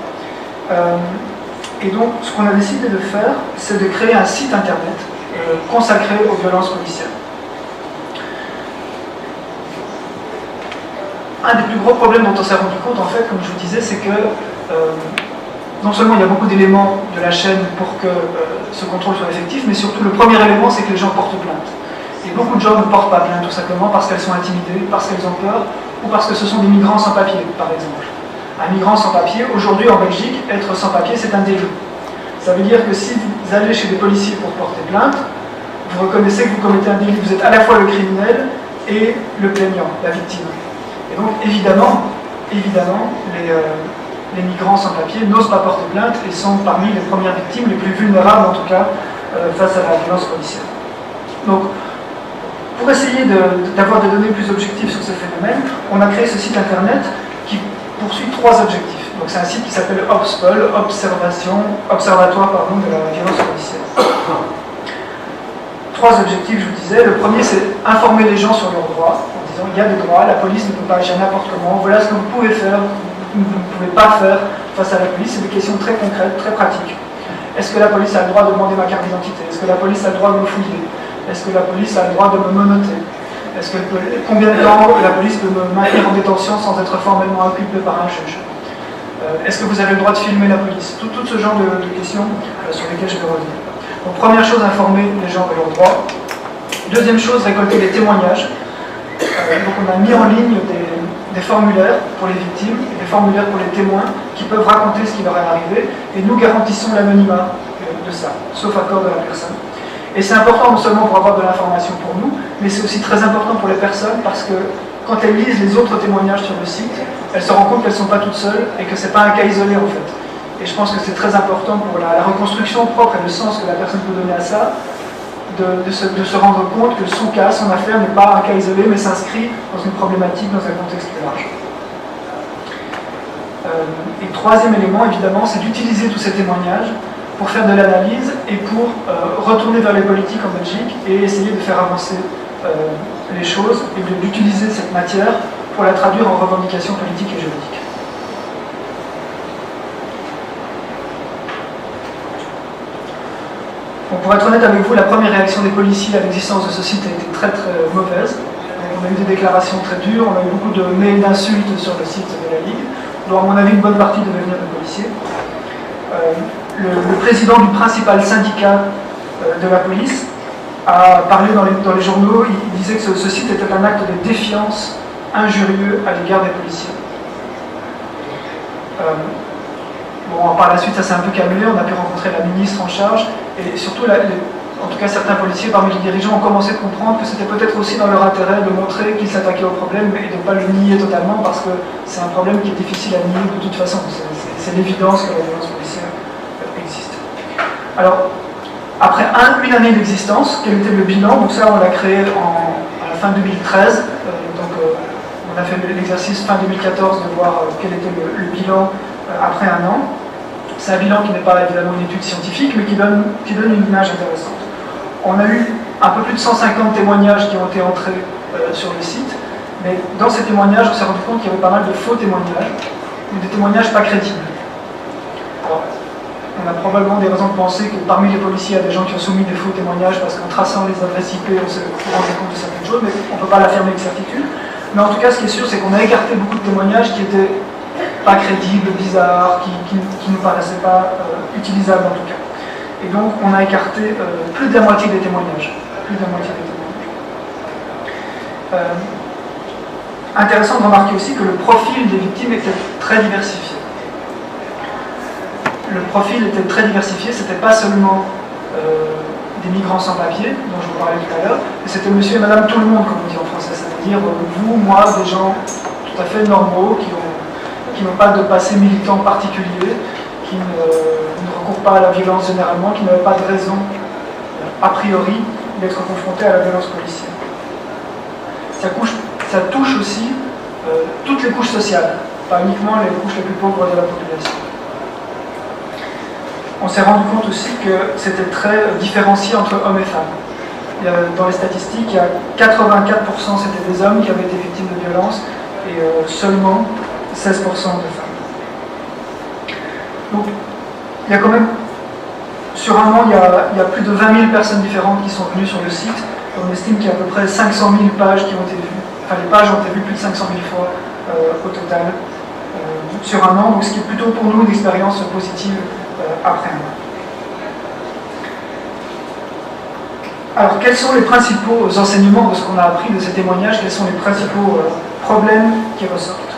Et donc, ce qu'on a décidé de faire, c'est de créer un site internet consacré aux violences policières. Un des plus gros problèmes dont on s'est rendu compte, en fait, comme je vous disais, c'est que non seulement il y a beaucoup d'éléments de la chaîne pour que ce contrôle soit effectif, mais surtout le premier élément, c'est que les gens portent plainte. Et beaucoup de gens ne portent pas plainte, tout simplement parce qu'elles sont intimidées, parce qu'elles ont peur, ou parce que ce sont des migrants sans papier, par exemple. Un migrant sans papier, aujourd'hui en Belgique, être sans papier, c'est un délit. Ça veut dire que si vous allez chez des policiers pour porter plainte, vous reconnaissez que vous commettez un délit. Vous êtes à la fois le criminel et le plaignant, la victime. Et donc, évidemment, les migrants sans papier n'osent pas porter plainte et sont parmi les premières victimes, les plus vulnérables en tout cas, face à la violence policière. Donc, pour essayer d'avoir des données plus objectives sur ce phénomène, on a créé ce site internet qui poursuit 3 objectifs. Donc c'est un site qui s'appelle OBSPOL, Observatoire de la violence policière. 3 objectifs, je vous disais. Le premier, c'est informer les gens sur leurs droits, en disant il y a des droits, la police ne peut pas agir n'importe comment, voilà ce que vous pouvez faire, vous ne pouvez pas faire face à la police. C'est des questions très concrètes, très pratiques. Est-ce que la police a le droit de demander ma carte d'identité? Est-ce que la police a le droit de me fouiller? Est-ce que la police a le droit de me menotter? Combien de temps la police peut me maintenir en détention sans être formellement inculpé par un juge? Est-ce que vous avez le droit de filmer la police? Tout ce genre de questions sur lesquelles je vais revenir. Donc première chose, informer les gens de leurs droits. Deuxième chose, récolter des témoignages. Donc on a mis en ligne des formulaires pour les victimes, des formulaires pour les témoins qui peuvent raconter ce qui leur est arrivé, et nous garantissons l'anonymat de ça, sauf accord de la personne. Et c'est important non seulement pour avoir de l'information pour nous, mais c'est aussi très important pour les personnes parce que quand elles lisent les autres témoignages sur le site, elle se rend compte qu'elles ne sont pas toutes seules et que ce n'est pas un cas isolé en fait. Et je pense que c'est très important pour la reconstruction propre et le sens que la personne peut donner à ça, de se rendre compte que son cas, son affaire n'est pas un cas isolé, mais s'inscrit dans une problématique, dans un contexte plus large. Et troisième élément, évidemment, c'est d'utiliser tous ces témoignages pour faire de l'analyse et pour retourner vers les politiques en Belgique et essayer de faire avancer les choses et d'utiliser cette matière pour la traduire en revendications politiques et juridiques. Bon, pour être honnête avec vous, la première réaction des policiers à l'existence de ce site a été très très mauvaise. On a eu des déclarations très dures, on a eu beaucoup de mails d'insultes sur le site de la Ligue, dont à mon avis une bonne partie devait venir de policiers. Le président du principal syndicat de la police a parlé dans les journaux, il disait que ce site était un acte de défiance injurieux à l'égard des policiers. Bon, par la suite, ça s'est un peu calmé, on a pu rencontrer la ministre en charge, et surtout, en tout cas, certains policiers parmi les dirigeants ont commencé à comprendre que c'était peut-être aussi dans leur intérêt de montrer qu'ils s'attaquaient au problème et de ne pas le nier totalement, parce que c'est un problème qui est difficile à nier de toute façon. C'est l'évidence que la violence policière existe. Alors, après une année d'existence, quel était le bilan? Donc ça, on l'a créé à la fin 2013, on a fait l'exercice fin 2014 de voir quel était le bilan après un an. C'est un bilan qui n'est pas évidemment une étude scientifique, mais qui donne une image intéressante. On a eu un peu plus de 150 témoignages qui ont été entrés sur le site, mais dans ces témoignages, on s'est rendu compte qu'il y avait pas mal de faux témoignages, ou des témoignages pas crédibles. Alors, on a probablement des raisons de penser que parmi les policiers, il y a des gens qui ont soumis des faux témoignages parce qu'en traçant les adresses IP, on se rendait compte de certaines choses, mais on ne peut pas l'affirmer avec certitude. Mais en tout cas, ce qui est sûr, c'est qu'on a écarté beaucoup de témoignages qui étaient pas crédibles, bizarres, qui ne nous paraissaient pas utilisables en tout cas. Et donc, on a écarté plus de la moitié des témoignages. Intéressant de remarquer aussi que le profil des victimes était très diversifié. Le profil était très diversifié, c'était pas seulement des migrants sans papier, dont je vous parlais tout à l'heure, mais c'était monsieur et madame tout le monde, comme on dit en français, c'est-à-dire vous, moi, des gens tout à fait normaux, qui n'ont pas de passé militant particulier, qui ne recourent pas à la violence généralement, qui n'avaient pas de raison, a priori, d'être confrontés à la violence policière. Ça touche aussi toutes les couches sociales, pas uniquement les couches les plus pauvres de la population. On s'est rendu compte aussi que c'était très différencié entre hommes et femmes. Dans les statistiques, il y a 84% c'était des hommes qui avaient été victimes de violences et seulement 16% de femmes. Donc, il y a quand même, sur un an, il y a plus de 20 000 personnes différentes qui sont venues sur le site. On estime qu'il y a à peu près 500 000 pages qui ont été vues. Enfin, les pages ont été vues plus de 500 000 fois au total sur un an, donc ce qui est plutôt pour nous une expérience positive après un an. Alors, quels sont les principaux enseignements de ce qu'on a appris de ces témoignages? Quels sont les principaux problèmes qui ressortent?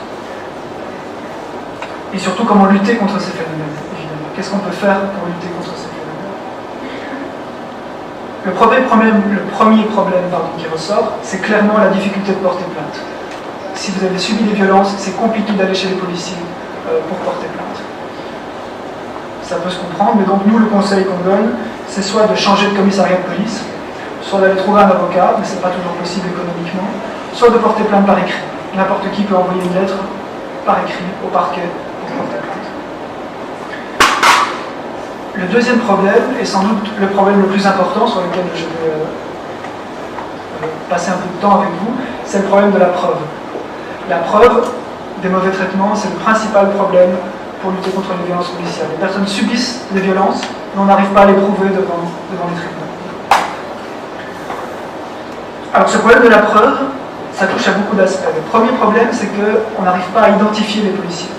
Et surtout, comment lutter contre ces phénomènes, évidemment. Qu'est-ce qu'on peut faire pour lutter contre ces phénomènes? Le premier problème qui ressort, c'est clairement la difficulté de porter plainte. Si vous avez subi des violences, c'est compliqué d'aller chez les policiers pour porter plainte. Ça peut se comprendre, mais donc nous, le conseil qu'on donne, c'est soit de changer de commissariat de police, soit d'aller trouver un avocat, mais ce n'est pas toujours possible économiquement, soit de porter plainte par écrit. N'importe qui peut envoyer une lettre par écrit au parquet pour porter plainte. Le deuxième problème, et sans doute le problème le plus important sur lequel je vais passer un peu de temps avec vous, c'est le problème de la preuve. La preuve des mauvais traitements, c'est le principal problème pour lutter contre les violences policières. Les personnes subissent des violences, mais on n'arrive pas à les prouver devant les tribunaux. Alors ce problème de la preuve, ça touche à beaucoup d'aspects. Le premier problème, c'est qu'on n'arrive pas à identifier les policiers.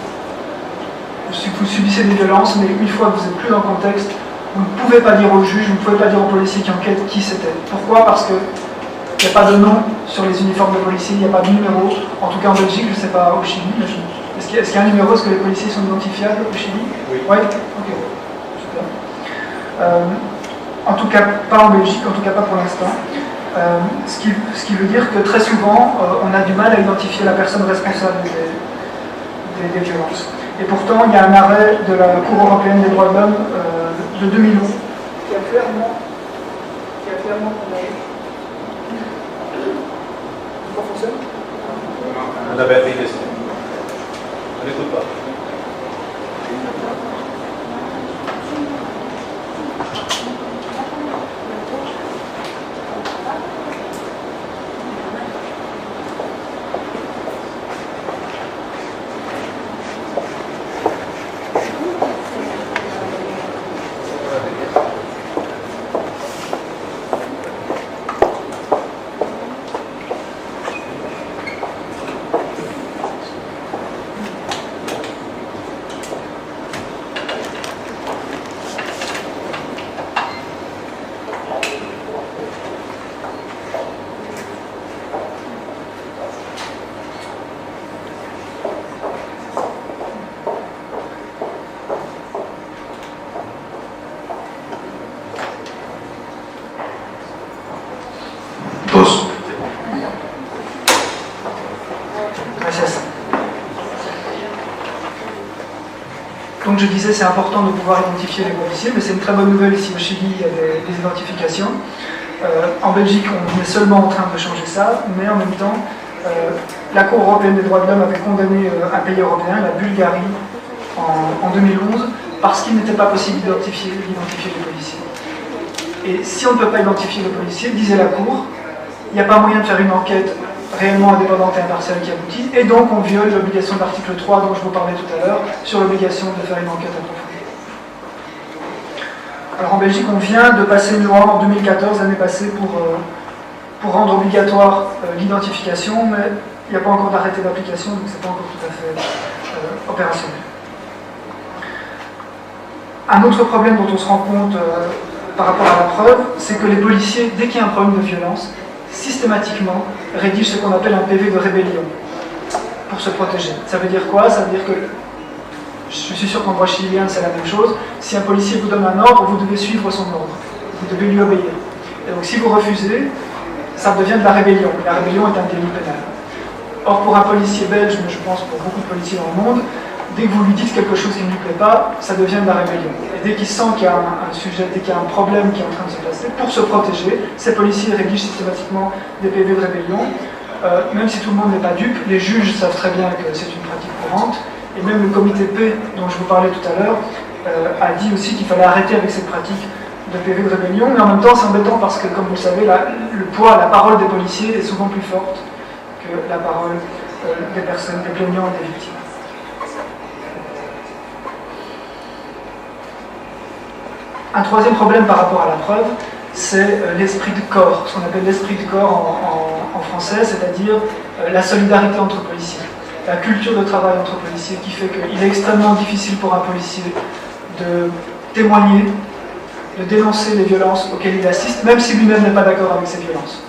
Vous subissez des violences, mais une fois que vous n'êtes plus dans le contexte, vous ne pouvez pas dire au juge, vous ne pouvez pas dire aux policiers qui enquêtent qui c'était. Pourquoi? Parce qu'il n'y a pas de nom sur les uniformes de policiers, il n'y a pas de numéro. En tout cas en Belgique, je ne sais pas au Chili. Est-ce qu'il y a un numéro? Est-ce que les policiers sont identifiables au Chili? Oui. Ouais. Ok. Super. En tout cas, pas en Belgique, en tout cas pas pour l'instant. Ce qui veut dire que très souvent, on a du mal à identifier la personne responsable des violences. Et pourtant, il y a un arrêt de la Cour européenne des droits de l'homme de 2011 qui a clairement condamné. Ça fonctionne? On avait appris question. On n'écoute pas. Donc je disais, c'est important de pouvoir identifier les policiers, mais c'est une très bonne nouvelle ici au Chili, il y a des identifications. En Belgique, on est seulement en train de changer ça, mais en même temps, la Cour européenne des droits de l'homme avait condamné un pays européen, la Bulgarie, en 2011, parce qu'il n'était pas possible d'identifier les policiers. Et si on ne peut pas identifier les policiers, disait la Cour, il n'y a pas moyen de faire une enquête réellement indépendante et impartiale qui aboutit, et donc on viole l'obligation de l'article 3 dont je vous parlais tout à l'heure, sur l'obligation de faire une enquête approfondie. Alors en Belgique, on vient de passer une loi en 2014, l'année passée, pour rendre obligatoire l'identification, mais il n'y a pas encore d'arrêté d'application, donc ce n'est pas encore tout à fait opérationnel. Un autre problème dont on se rend compte par rapport à la preuve, c'est que les policiers, dès qu'il y a un problème de violence, systématiquement rédigent ce qu'on appelle un PV de rébellion pour se protéger. Ça veut dire quoi? Ça veut dire que, je suis sûr qu'en droit chilien c'est la même chose, si un policier vous donne un ordre, vous devez suivre son ordre, vous devez lui obéir. Et donc si vous refusez, ça devient de la rébellion. La rébellion est un délit pénal. Or pour un policier belge, mais je pense pour beaucoup de policiers dans le monde, dès que vous lui dites quelque chose qui ne lui plaît pas, ça devient de la rébellion. Et dès qu'il sent qu'il y a un sujet, dès qu'il y a un problème qui est en train de se passer, pour se protéger, ces policiers rédigent systématiquement des PV de rébellion. Même si tout le monde n'est pas dupe, les juges savent très bien que c'est une pratique courante. Et même le comité P, dont je vous parlais tout à l'heure, a dit aussi qu'il fallait arrêter avec cette pratique de PV de rébellion. Mais en même temps, c'est embêtant parce que, comme vous le savez, le poids, la parole des policiers est souvent plus forte que la parole des personnes, des plaignants et des victimes. Un troisième problème par rapport à la preuve, c'est l'esprit de corps, ce qu'on appelle l'esprit de corps en français, c'est-à-dire la solidarité entre policiers, la culture de travail entre policiers qui fait qu'il est extrêmement difficile pour un policier de témoigner, de dénoncer les violences auxquelles il assiste, même si lui-même n'est pas d'accord avec ces violences.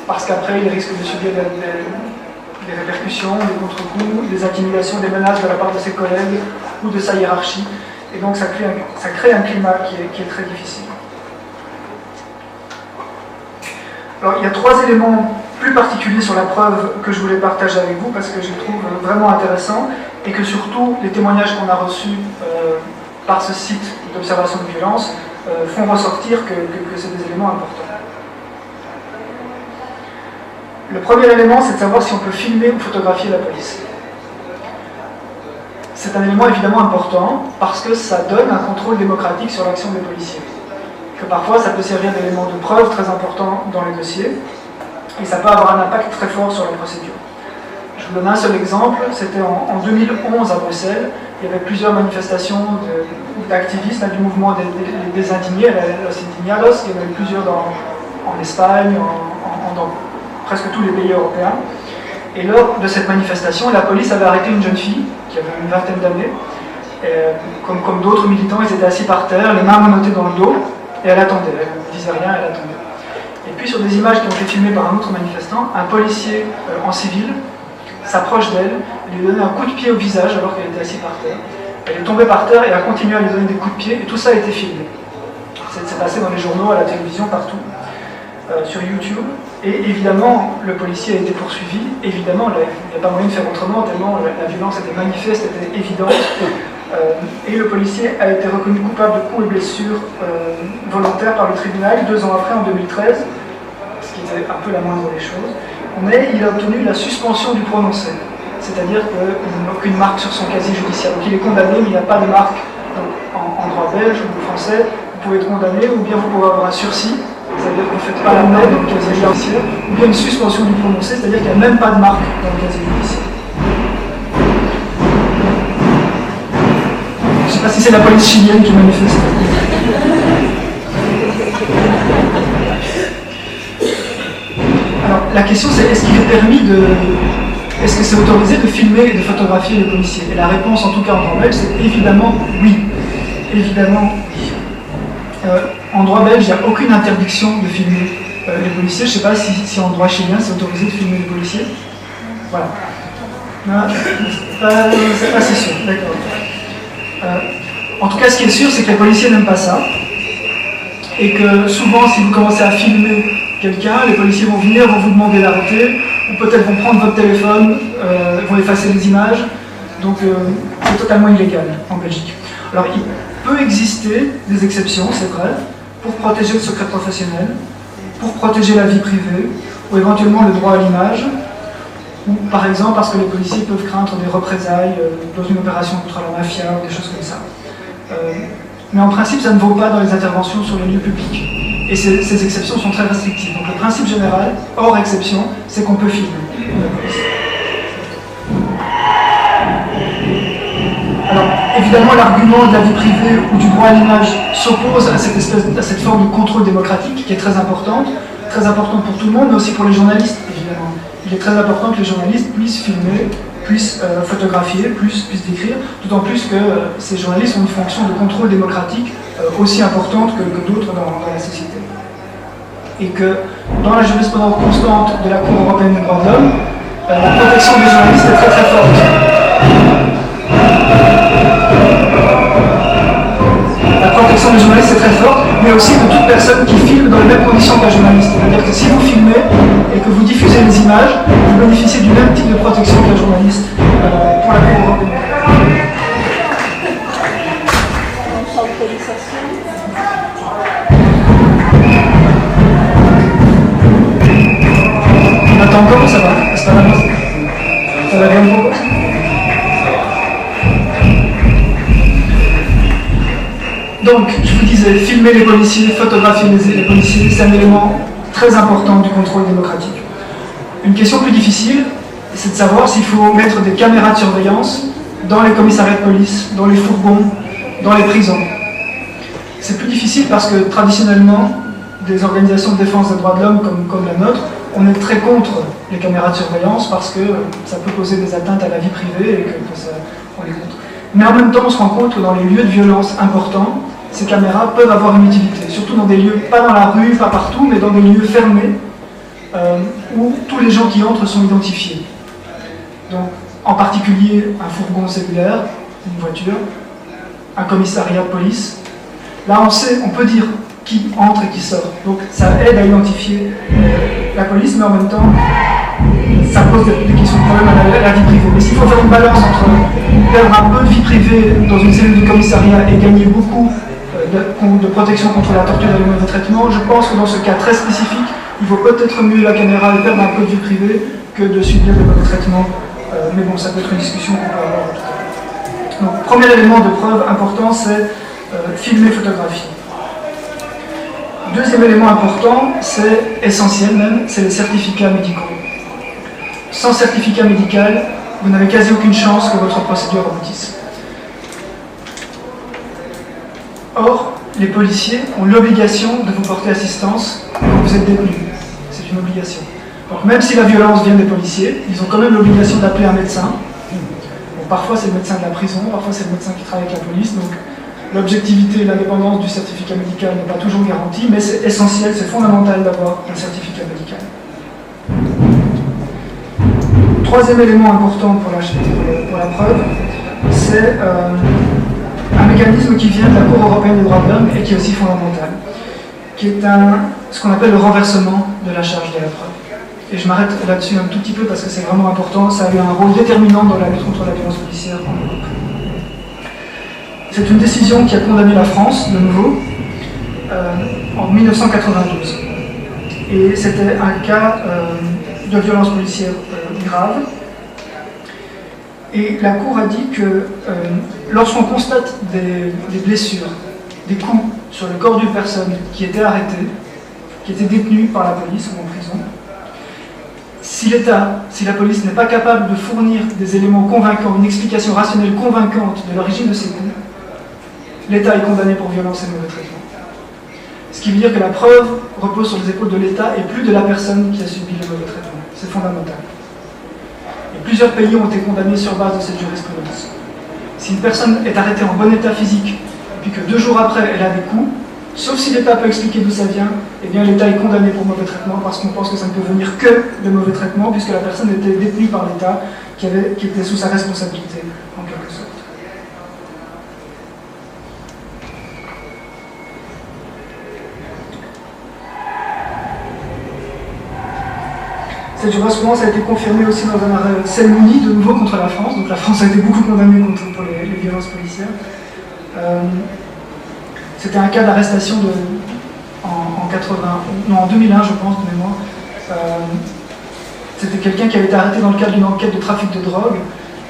Parce qu'après, il risque de subir des répercussions, des contre-coups, des intimidations, des menaces de la part de ses collègues ou de sa hiérarchie. Et donc ça crée un climat qui est très difficile. Alors il y a trois éléments plus particuliers sur la preuve que je voulais partager avec vous parce que je les trouve vraiment intéressants et que surtout les témoignages qu'on a reçus par ce site d'observation de violence font ressortir que c'est des éléments importants. Le premier élément, c'est de savoir si on peut filmer ou photographier la police. C'est un élément évidemment important parce que ça donne un contrôle démocratique sur l'action des policiers. Que parfois ça peut servir d'élément de preuve très important dans les dossiers et ça peut avoir un impact très fort sur la procédure. Je vous donne un seul exemple, c'était en 2011 à Bruxelles, il y avait plusieurs manifestations d'activistes du mouvement des indignés, Los Indignados, il y en avait plusieurs en Espagne, dans presque tous les pays européens. Et lors de cette manifestation, la police avait arrêté une jeune fille qui avait une vingtaine d'années. Comme d'autres militants, ils étaient assis par terre, les mains menottées dans le dos, et elle attendait. Elle ne disait rien, elle attendait. Et puis sur des images qui ont été filmées par un autre manifestant, un policier en civil s'approche d'elle, lui donne un coup de pied au visage alors qu'elle était assise par terre. Elle est tombée par terre et a continué à lui donner des coups de pied, et tout ça a été filmé. C'est passé dans les journaux, à la télévision, partout. sur YouTube. Et évidemment, le policier a été poursuivi. Évidemment, il n'y a pas moyen de faire autrement, tellement la violence était manifeste, était évidente. Et le policier a été reconnu coupable de coups et blessures volontaires par le tribunal 2 ans après, en 2013, ce qui était un peu la moindre des choses. Mais il a obtenu la suspension du prononcé, c'est-à-dire qu'il n'a aucune marque sur son casier judiciaire. Donc il est condamné, mais il n'a pas de marque. Donc, en droit belge ou français, vous pouvez être condamné, ou bien vous pouvez avoir un sursis, c'est-à-dire que vous ne faites pas la main dans le casier judiciaire, ou bien une suspension du prononcé, c'est-à-dire qu'il n'y a même pas de marque dans le casier judiciaire. Je ne sais pas si c'est la police chilienne qui manifeste. Alors, la question c'est, est-ce qu'il est permis de... Est-ce que c'est autorisé de filmer et de photographier les policiers? Et la réponse, en tout cas en droit belge, c'est évidemment oui. Évidemment oui. En droit belge, il n'y a aucune interdiction de filmer les policiers. Je ne sais pas si en droit chilien, c'est autorisé de filmer les policiers. Voilà. C'est pas si sûr, d'accord. En tout cas, ce qui est sûr, c'est que les policiers n'aiment pas ça. Et que souvent, si vous commencez à filmer quelqu'un, les policiers vont venir, vont vous demander d'arrêter, ou peut-être vont prendre votre téléphone, vont effacer les images. Donc, c'est totalement illégal en Belgique. Alors, il peut exister des exceptions, c'est vrai, pour protéger le secret professionnel, pour protéger la vie privée, ou éventuellement le droit à l'image, ou par exemple parce que les policiers peuvent craindre des représailles dans une opération contre la mafia ou des choses comme ça. Mais en principe, ça ne vaut pas dans les interventions sur les lieux publics. Et ces exceptions sont très restrictives. Donc le principe général, hors exception, c'est qu'on peut filmer. Alors, évidemment, l'argument de la vie privée ou du droit à l'image s'oppose à cette forme de contrôle démocratique qui est très importante pour tout le monde, mais aussi pour les journalistes, évidemment. Il est très important que les journalistes puissent filmer, puissent photographier, puissent décrire, d'autant plus que ces journalistes ont une fonction de contrôle démocratique aussi importante que d'autres dans la société. Et que dans la jurisprudence constante de la Cour européenne des droits de l'homme, la protection des journalistes est très très forte. La protection des journalistes est très forte, mais aussi de toute personne qui filme dans les mêmes conditions qu'un journaliste. C'est-à-dire que si vous filmez et que vous diffusez les images, vous bénéficiez du même type de protection qu'un journaliste pour la Cour européenne. On attend encore ou ça va? C'est pas mal. Ça va bien beaucoup. Donc, je vous disais, filmer les policiers, photographier les policiers, c'est un élément très important du contrôle démocratique. Une question plus difficile, c'est de savoir s'il faut mettre des caméras de surveillance dans les commissariats de police, dans les fourgons, dans les prisons. C'est plus difficile parce que traditionnellement, des organisations de défense des droits de l'homme comme la nôtre, on est très contre les caméras de surveillance parce que ça peut causer des atteintes à la vie privée et que ça, on les contre. Mais en même temps, on se rend compte que dans les lieux de violence importants, ces caméras peuvent avoir une utilité, surtout dans des lieux, pas dans la rue, pas partout, mais dans des lieux fermés, où tous les gens qui entrent sont identifiés. Donc, en particulier, un fourgon cellulaire, une voiture, un commissariat de police. Là, on peut dire qui entre et qui sort. Donc, ça aide à identifier la police, mais en même temps, ça pose des questions de problème à la vie privée. Mais s'il faut faire une balance entre perdre un peu de vie privée dans une cellule de commissariat et gagner beaucoup de protection contre la torture et le mauvais traitement, je pense que dans ce cas très spécifique, il vaut peut-être mieux la caméra et perdre un peu de vie privée que de subir le mauvais traitement. Mais bon, ça peut être une discussion qu'on peut avoir en tout cas. Donc, premier élément de preuve important, c'est filmer, photographier. Deuxième élément important, c'est essentiel même, c'est les certificats médicaux. Sans certificat médical, vous n'avez quasi aucune chance que votre procédure aboutisse. Or, les policiers ont l'obligation de vous porter assistance quand vous êtes détenu. C'est une obligation. Donc, même si la violence vient des policiers, ils ont quand même l'obligation d'appeler un médecin. Bon, parfois, c'est le médecin de la prison, parfois, c'est le médecin qui travaille avec la police. Donc, l'objectivité et l'indépendance du certificat médical n'est pas toujours garantie, mais c'est essentiel, c'est fondamental d'avoir un certificat médical. Troisième élément important pour la preuve, c'est un mécanisme qui vient de la Cour européenne des droits de l'homme et qui est aussi fondamental, qui est un ce qu'on appelle le renversement de la charge de la preuve. Et je m'arrête là-dessus un tout petit peu parce que c'est vraiment important, ça a eu un rôle déterminant dans la lutte contre la violence policière en Europe. C'est une décision qui a condamné la France, de nouveau, en 1992. Et c'était un cas de violence policière grave. Et la Cour a dit que lorsqu'on constate des blessures, des coups sur le corps d'une personne qui était arrêtée, qui était détenue par la police ou en prison, si la police n'est pas capable de fournir des éléments convaincants, une explication rationnelle convaincante de l'origine de ces coups, l'État est condamné pour violence et mauvais traitement. Ce qui veut dire que la preuve repose sur les épaules de l'État et plus de la personne qui a subi le mauvais traitement. C'est fondamental. Et plusieurs pays ont été condamnés sur base de cette jurisprudence. Si une personne est arrêtée en bon état physique, et puis que 2 jours après elle a des coups, sauf si l'État peut expliquer d'où ça vient, eh bien l'État est condamné pour mauvais traitement parce qu'on pense que ça ne peut venir que de mauvais traitement puisque la personne était détenue par l'État qui était sous sa responsabilité, en quelque sorte. Cette jurisprudence a été confirmée aussi dans un arrêt Selmouni, de nouveau contre la France. Donc la France a été beaucoup condamnée pour les violences policières. C'était un cas d'arrestation en 2001, je pense, de mémoire. C'était quelqu'un qui avait été arrêté dans le cadre d'une enquête de trafic de drogue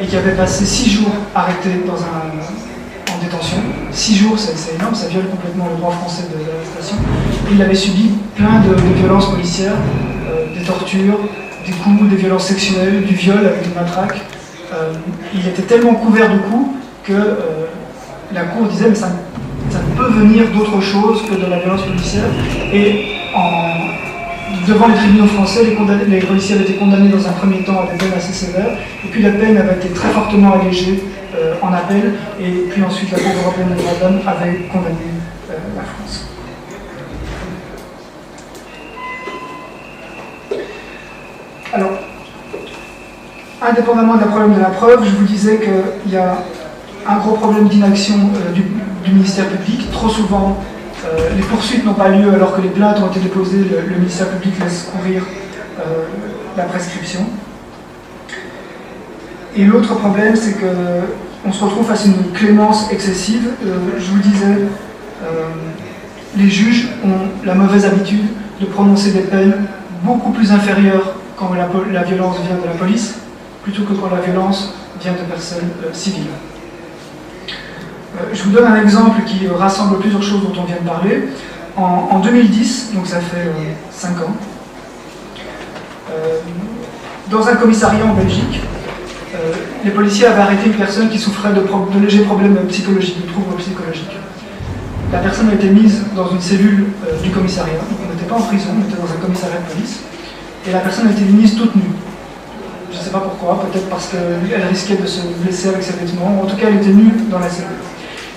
et qui avait passé 6 jours arrêté en détention. 6 jours, c'est énorme, ça viole complètement le droit français de l'arrestation. Il avait subi plein de violences policières, des tortures, des coups, des violences sexuelles, du viol avec une matraque. Il était tellement couvert de coups que la Cour disait mais ça ne peut venir d'autre chose que de la violence policière. Et devant les tribunaux français, les policiers avaient été condamnés dans un premier temps à des peines assez sévères, et puis la peine avait été très fortement allégée en appel, et puis ensuite la Cour européenne des droits de l'homme avait condamné la France. Alors, indépendamment d'un problème de la preuve, je vous disais qu'il y a un gros problème d'inaction du ministère public. Trop souvent, les poursuites n'ont pas lieu alors que les plaintes ont été déposées, le ministère public laisse courir la prescription. Et l'autre problème, c'est qu'on se retrouve face à une clémence excessive. Je vous le disais, les juges ont la mauvaise habitude de prononcer des peines beaucoup plus inférieures quand la violence vient de la police, plutôt que quand la violence vient de personnes civiles. Je vous donne un exemple qui rassemble plusieurs choses dont on vient de parler. En 2010, donc ça fait 5 ans, dans un commissariat en Belgique, les policiers avaient arrêté une personne qui souffrait de légers problèmes psychologiques, de troubles psychologiques. La personne a été mise dans une cellule du commissariat, donc on n'était pas en prison, on était dans un commissariat de police, et la personne a été mise toute nue. Je ne sais pas pourquoi, peut-être parce qu'elle risquait de se blesser avec ses vêtements, ou en tout cas elle était nue dans la cellule.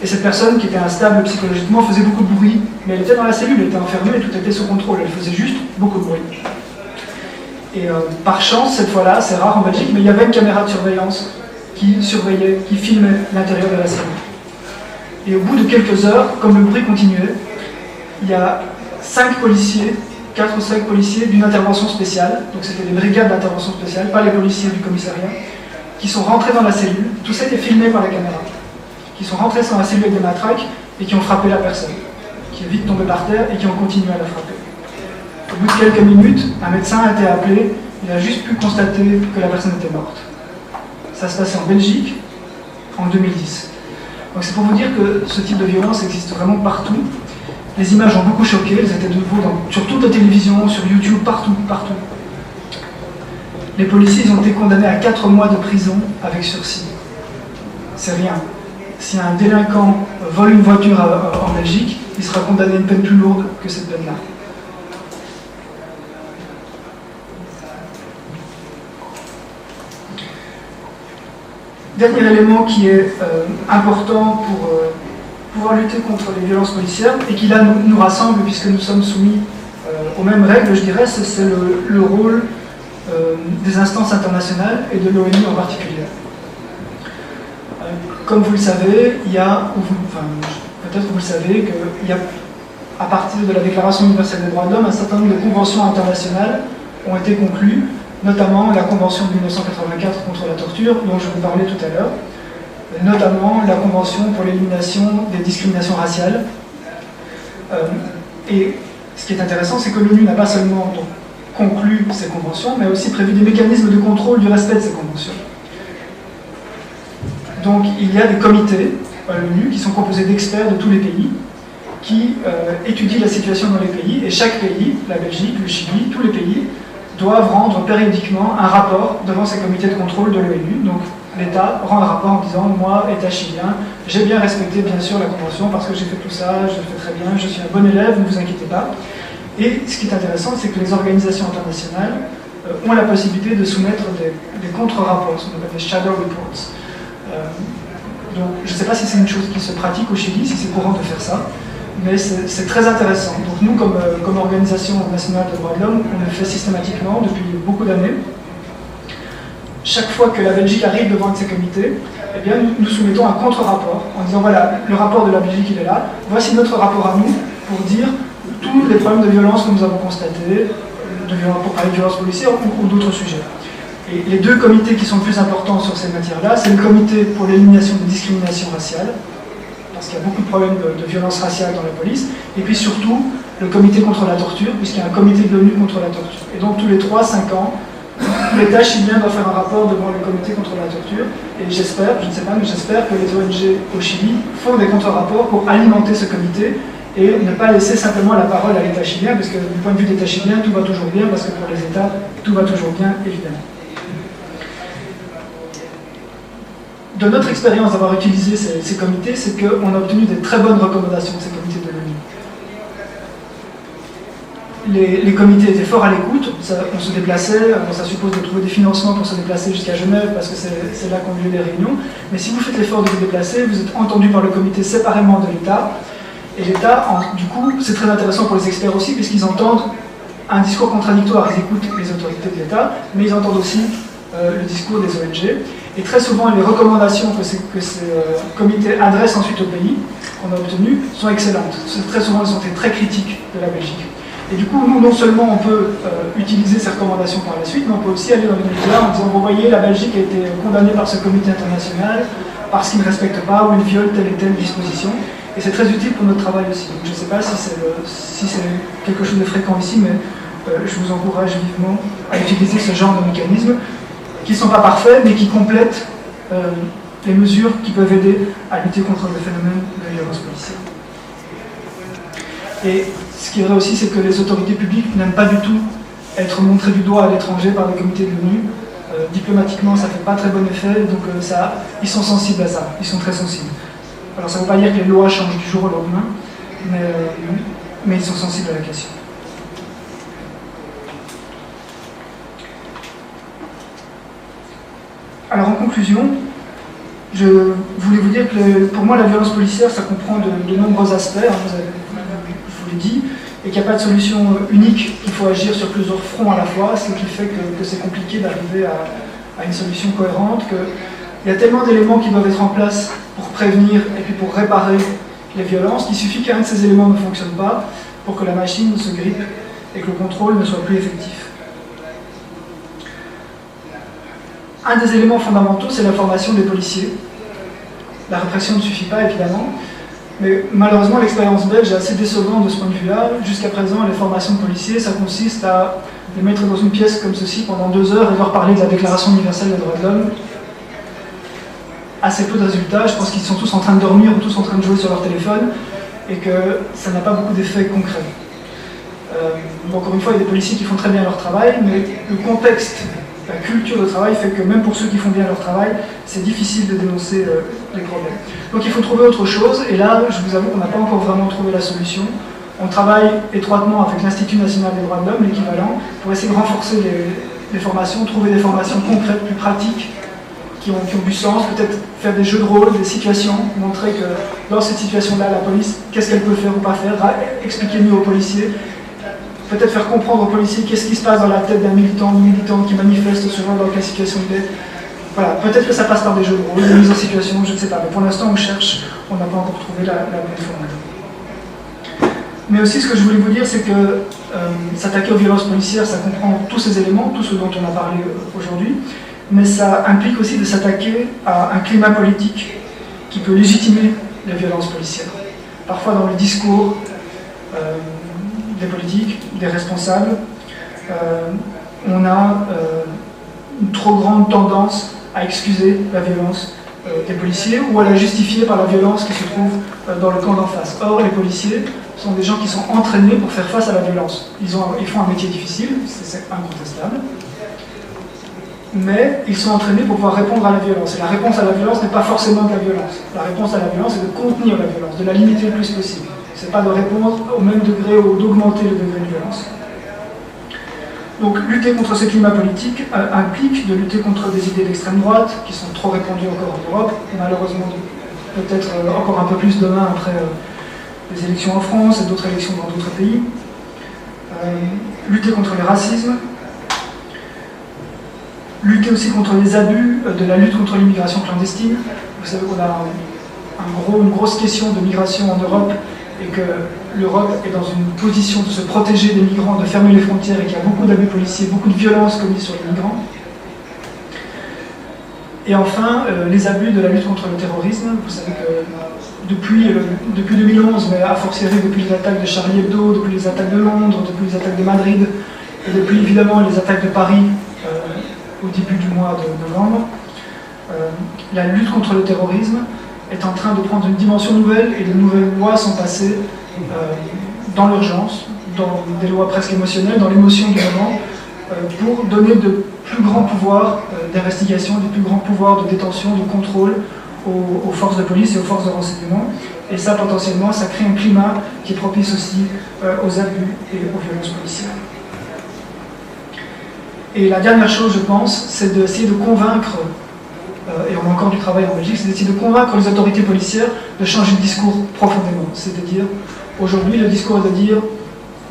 Et cette personne qui était instable psychologiquement faisait beaucoup de bruit, mais elle était dans la cellule, elle était enfermée et tout était sous contrôle, elle faisait juste beaucoup de bruit. Et par chance, cette fois-là, c'est rare en Belgique, mais il y avait une caméra de surveillance qui surveillait, qui filmait l'intérieur de la cellule. Et au bout de quelques heures, comme le bruit continuait, il y a 4 ou 5 policiers d'une intervention spéciale, donc c'était des brigades d'intervention spéciale, pas les policiers du commissariat, qui sont rentrés dans la cellule, tout ça était filmé par la caméra, qui sont rentrés dans la cellule avec des matraques et qui ont frappé la personne, qui est vite tombée par terre et qui ont continué à la frapper. Au bout de quelques minutes, un médecin a été appelé, il a juste pu constater que la personne était morte. Ça se passait en Belgique en 2010. Donc c'est pour vous dire que ce type de violence existe vraiment partout. Les images ont beaucoup choqué, elles étaient de nouveau sur toute la télévision, sur YouTube, partout. Les policiers ils ont été condamnés à 4 mois de prison avec sursis. C'est rien. Si un délinquant vole une voiture en Belgique, il sera condamné à une peine plus lourde que cette peine-là. Dernier élément qui est important pour pouvoir lutter contre les violences policières et qui là nous rassemble puisque nous sommes soumis aux mêmes règles, je dirais, c'est le rôle des instances internationales et de l'ONU en particulier. Comme vous le savez, peut-être vous le savez, qu'il y a à partir de la Déclaration universelle des droits de l'homme, un certain nombre de conventions internationales ont été conclues, notamment la Convention de 1984 contre la torture, dont je vous parlais tout à l'heure, notamment la Convention pour l'élimination des discriminations raciales. Et ce qui est intéressant, c'est que l'ONU n'a pas seulement conclu ces conventions, mais aussi prévu des mécanismes de contrôle du respect de ces conventions. Donc il y a des comités à l'ONU qui sont composés d'experts de tous les pays, qui étudient la situation dans les pays, et chaque pays, la Belgique, le Chili, tous les pays, doivent rendre périodiquement un rapport devant ces comités de contrôle de l'ONU. Donc l'État rend un rapport en disant « Moi, État chilien, j'ai bien respecté bien sûr la Convention parce que j'ai fait tout ça, je le fais très bien, je suis un bon élève, ne vous inquiétez pas ». Et ce qui est intéressant, c'est que les organisations internationales ont la possibilité de soumettre des contre-rapports, ce qu'on appelle des shadow reports. Donc je ne sais pas si c'est une chose qui se pratique au Chili, si c'est courant de faire ça, mais c'est très intéressant. Donc nous, comme organisation nationale des droits de l'homme, on le fait systématiquement depuis beaucoup d'années. Chaque fois que la Belgique arrive devant un de ces comités, eh bien, nous soumettons un contre-rapport en disant voilà, le rapport de la Belgique il est là, voici notre rapport à nous pour dire tous les problèmes de violence que nous avons constatés, pour parler de violence policière ou d'autres sujets. Et les deux comités qui sont le plus importants sur ces matières-là, c'est le comité pour l'élimination des discriminations raciales, parce qu'il y a beaucoup de problèmes de violence raciale dans la police, et puis surtout le comité contre la torture, puisqu'il y a un comité de l'ONU contre la torture. Et donc tous les 3-5 ans, l'État chilien doit faire un rapport devant le comité contre la torture, et j'espère, je ne sais pas, mais j'espère que les ONG au Chili font des contre-rapports pour alimenter ce comité, et ne pas laisser simplement la parole à l'État chilien, parce que du point de vue de l'État chilien, tout va toujours bien, parce que pour les États, tout va toujours bien, évidemment. De notre expérience d'avoir utilisé ces comités, c'est qu'on a obtenu des très bonnes recommandations de ces comités de l'ONU. Les comités étaient forts à l'écoute, on se déplaçait, ça suppose de trouver des financements pour se déplacer jusqu'à Genève, parce que c'est là qu'ont lieu les réunions, mais si vous faites l'effort de vous déplacer, vous êtes entendu par le comité séparément de l'État, et l'État, du coup, c'est très intéressant pour les experts aussi, puisqu'ils entendent un discours contradictoire, ils écoutent les autorités de l'État, mais ils entendent aussi le discours des ONG. Et très souvent, les recommandations que ces comités adressent ensuite au pays, qu'on a obtenues, sont excellentes. Très souvent, elles ont été très critiques de la Belgique. Et du coup, nous, non seulement on peut utiliser ces recommandations par la suite, mais on peut aussi aller dans les médias en disant, vous voyez, la Belgique a été condamnée par ce comité international parce qu'il ne respecte pas ou il viole telle et telle disposition. Et c'est très utile pour notre travail aussi. Donc, je ne sais pas si c'est quelque chose de fréquent ici, mais je vous encourage vivement à utiliser ce genre de mécanismes qui ne sont pas parfaits, mais qui complètent les mesures qui peuvent aider à lutter contre le phénomène de violence policière. Et ce qui est vrai aussi, c'est que les autorités publiques n'aiment pas du tout être montrées du doigt à l'étranger par les comités de l'ONU. Diplomatiquement, ça ne fait pas très bon effet, donc ils sont sensibles à ça, ils sont très sensibles. Alors ça ne veut pas dire que les lois changent du jour au lendemain, mais ils sont sensibles à la question. Alors en conclusion, je voulais vous dire que pour moi la violence policière ça comprend de nombreux aspects, je vous l'ai dit, et qu'il n'y a pas de solution unique, qu'il faut agir sur plusieurs fronts à la fois, ce qui fait que c'est compliqué d'arriver à une solution cohérente, qu'il y a tellement d'éléments qui doivent être en place pour prévenir et puis pour réparer les violences, qu'il suffit qu'un de ces éléments ne fonctionne pas pour que la machine se grippe et que le contrôle ne soit plus effectif. Un des éléments fondamentaux, c'est la formation des policiers. La répression ne suffit pas, évidemment, mais malheureusement, l'expérience belge est assez décevante de ce point de vue-là. Jusqu'à présent, les formations de policiers, ça consiste à les mettre dans une pièce comme ceci pendant 2 heures et leur parler de la Déclaration universelle des droits de l'homme. Assez peu de résultats, je pense qu'ils sont tous en train de dormir ou tous en train de jouer sur leur téléphone, et que ça n'a pas beaucoup d'effets concrets. Encore une fois, il y a des policiers qui font très bien leur travail, mais le contexte, la culture de travail fait que même pour ceux qui font bien leur travail, c'est difficile de dénoncer les problèmes. Donc il faut trouver autre chose, et là, je vous avoue qu'on n'a pas encore vraiment trouvé la solution. On travaille étroitement avec l'Institut national des droits de l'homme, l'équivalent, pour essayer de renforcer les formations, trouver des formations concrètes, plus pratiques, qui ont du sens, peut-être faire des jeux de rôle, des situations, montrer que dans cette situation-là, la police, qu'est-ce qu'elle peut faire ou pas faire, expliquer mieux aux policiers, peut-être faire comprendre aux policiers qu'est-ce qui se passe dans la tête d'un militant ou militante qui manifeste selon dans quelle situation il est. Voilà, peut-être que ça passe par des jeux de rôle, des mises en situation, je ne sais pas, mais pour l'instant on cherche, on n'a pas encore trouvé la bonne formule. Mais aussi, ce que je voulais vous dire, c'est que s'attaquer aux violences policières, ça comprend tous ces éléments, tout ce dont on a parlé aujourd'hui, mais ça implique aussi de s'attaquer à un climat politique qui peut légitimer les violences policières. Parfois, dans le discours des politiques, des responsables, on a une trop grande tendance à excuser la violence des policiers ou à la justifier par la violence qui se trouve dans le camp d'en face. Or, les policiers sont des gens qui sont entraînés pour faire face à la violence. Ils font un métier difficile, c'est incontestable, mais ils sont entraînés pour pouvoir répondre à la violence. Et la réponse à la violence n'est pas forcément de la violence. La réponse à la violence est de contenir la violence, de la limiter le plus possible. Ce n'est pas de répondre au même degré ou d'augmenter le degré de violence. Donc lutter contre ce climat politique implique de lutter contre des idées d'extrême droite qui sont trop répandues encore en Europe, malheureusement peut-être encore un peu plus demain après les élections en France et d'autres élections dans d'autres pays. Lutter contre le racisme, lutter aussi contre les abus de la lutte contre l'immigration clandestine. Vous savez qu'on a une grosse question de migration en Europe et que l'Europe est dans une position de se protéger des migrants, de fermer les frontières et qu'il y a beaucoup d'abus policiers, beaucoup de violences commises sur les migrants. Et enfin, les abus de la lutte contre le terrorisme. Vous savez que depuis 2011, mais a fortiori depuis les attaques de Charlie Hebdo, depuis les attaques de Londres, depuis les attaques de Madrid, et depuis évidemment les attaques de Paris au début du mois de novembre, la lutte contre le terrorisme est en train de prendre une dimension nouvelle et de nouvelles lois sont passées dans l'urgence, dans des lois presque émotionnelles, dans l'émotion du moment, pour donner de plus grands pouvoirs d'investigation, de plus grands pouvoirs de détention, de contrôle aux forces de police et aux forces de renseignement. Et ça, potentiellement, ça crée un climat qui est propice aussi aux abus et aux violences policières. Et la dernière chose, je pense, c'est d'essayer de convaincre, et on a encore du travail en Belgique, c'est d'essayer de convaincre les autorités policières de changer de discours profondément. C'est-à-dire, aujourd'hui, le discours est de dire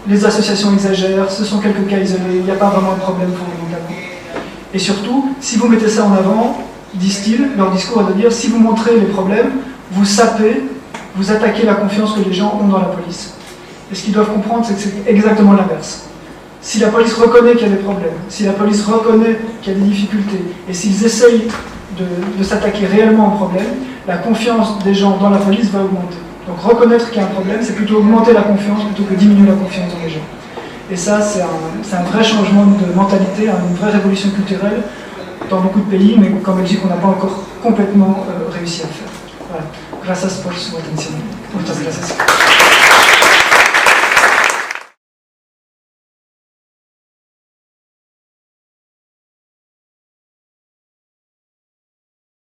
les associations exagèrent, ce sont quelques cas isolés, il n'y a pas vraiment de problème fondamentalement. Et surtout, si vous mettez ça en avant, disent-ils, leur discours est de dire si vous montrez les problèmes, vous sapez, vous attaquez la confiance que les gens ont dans la police. Et ce qu'ils doivent comprendre, c'est que c'est exactement l'inverse. Si la police reconnaît qu'il y a des problèmes, si la police reconnaît qu'il y a des difficultés, et s'ils essayent de s'attaquer réellement au problème, la confiance des gens dans la police va augmenter. Donc reconnaître qu'il y a un problème, c'est plutôt augmenter la confiance plutôt que diminuer la confiance dans les gens. Et ça, c'est un vrai changement de mentalité, une vraie révolution culturelle dans beaucoup de pays, mais qu'en Belgique, on n'a pas encore complètement réussi à faire. Voilà. Gracias por su atención. Muchas gracias.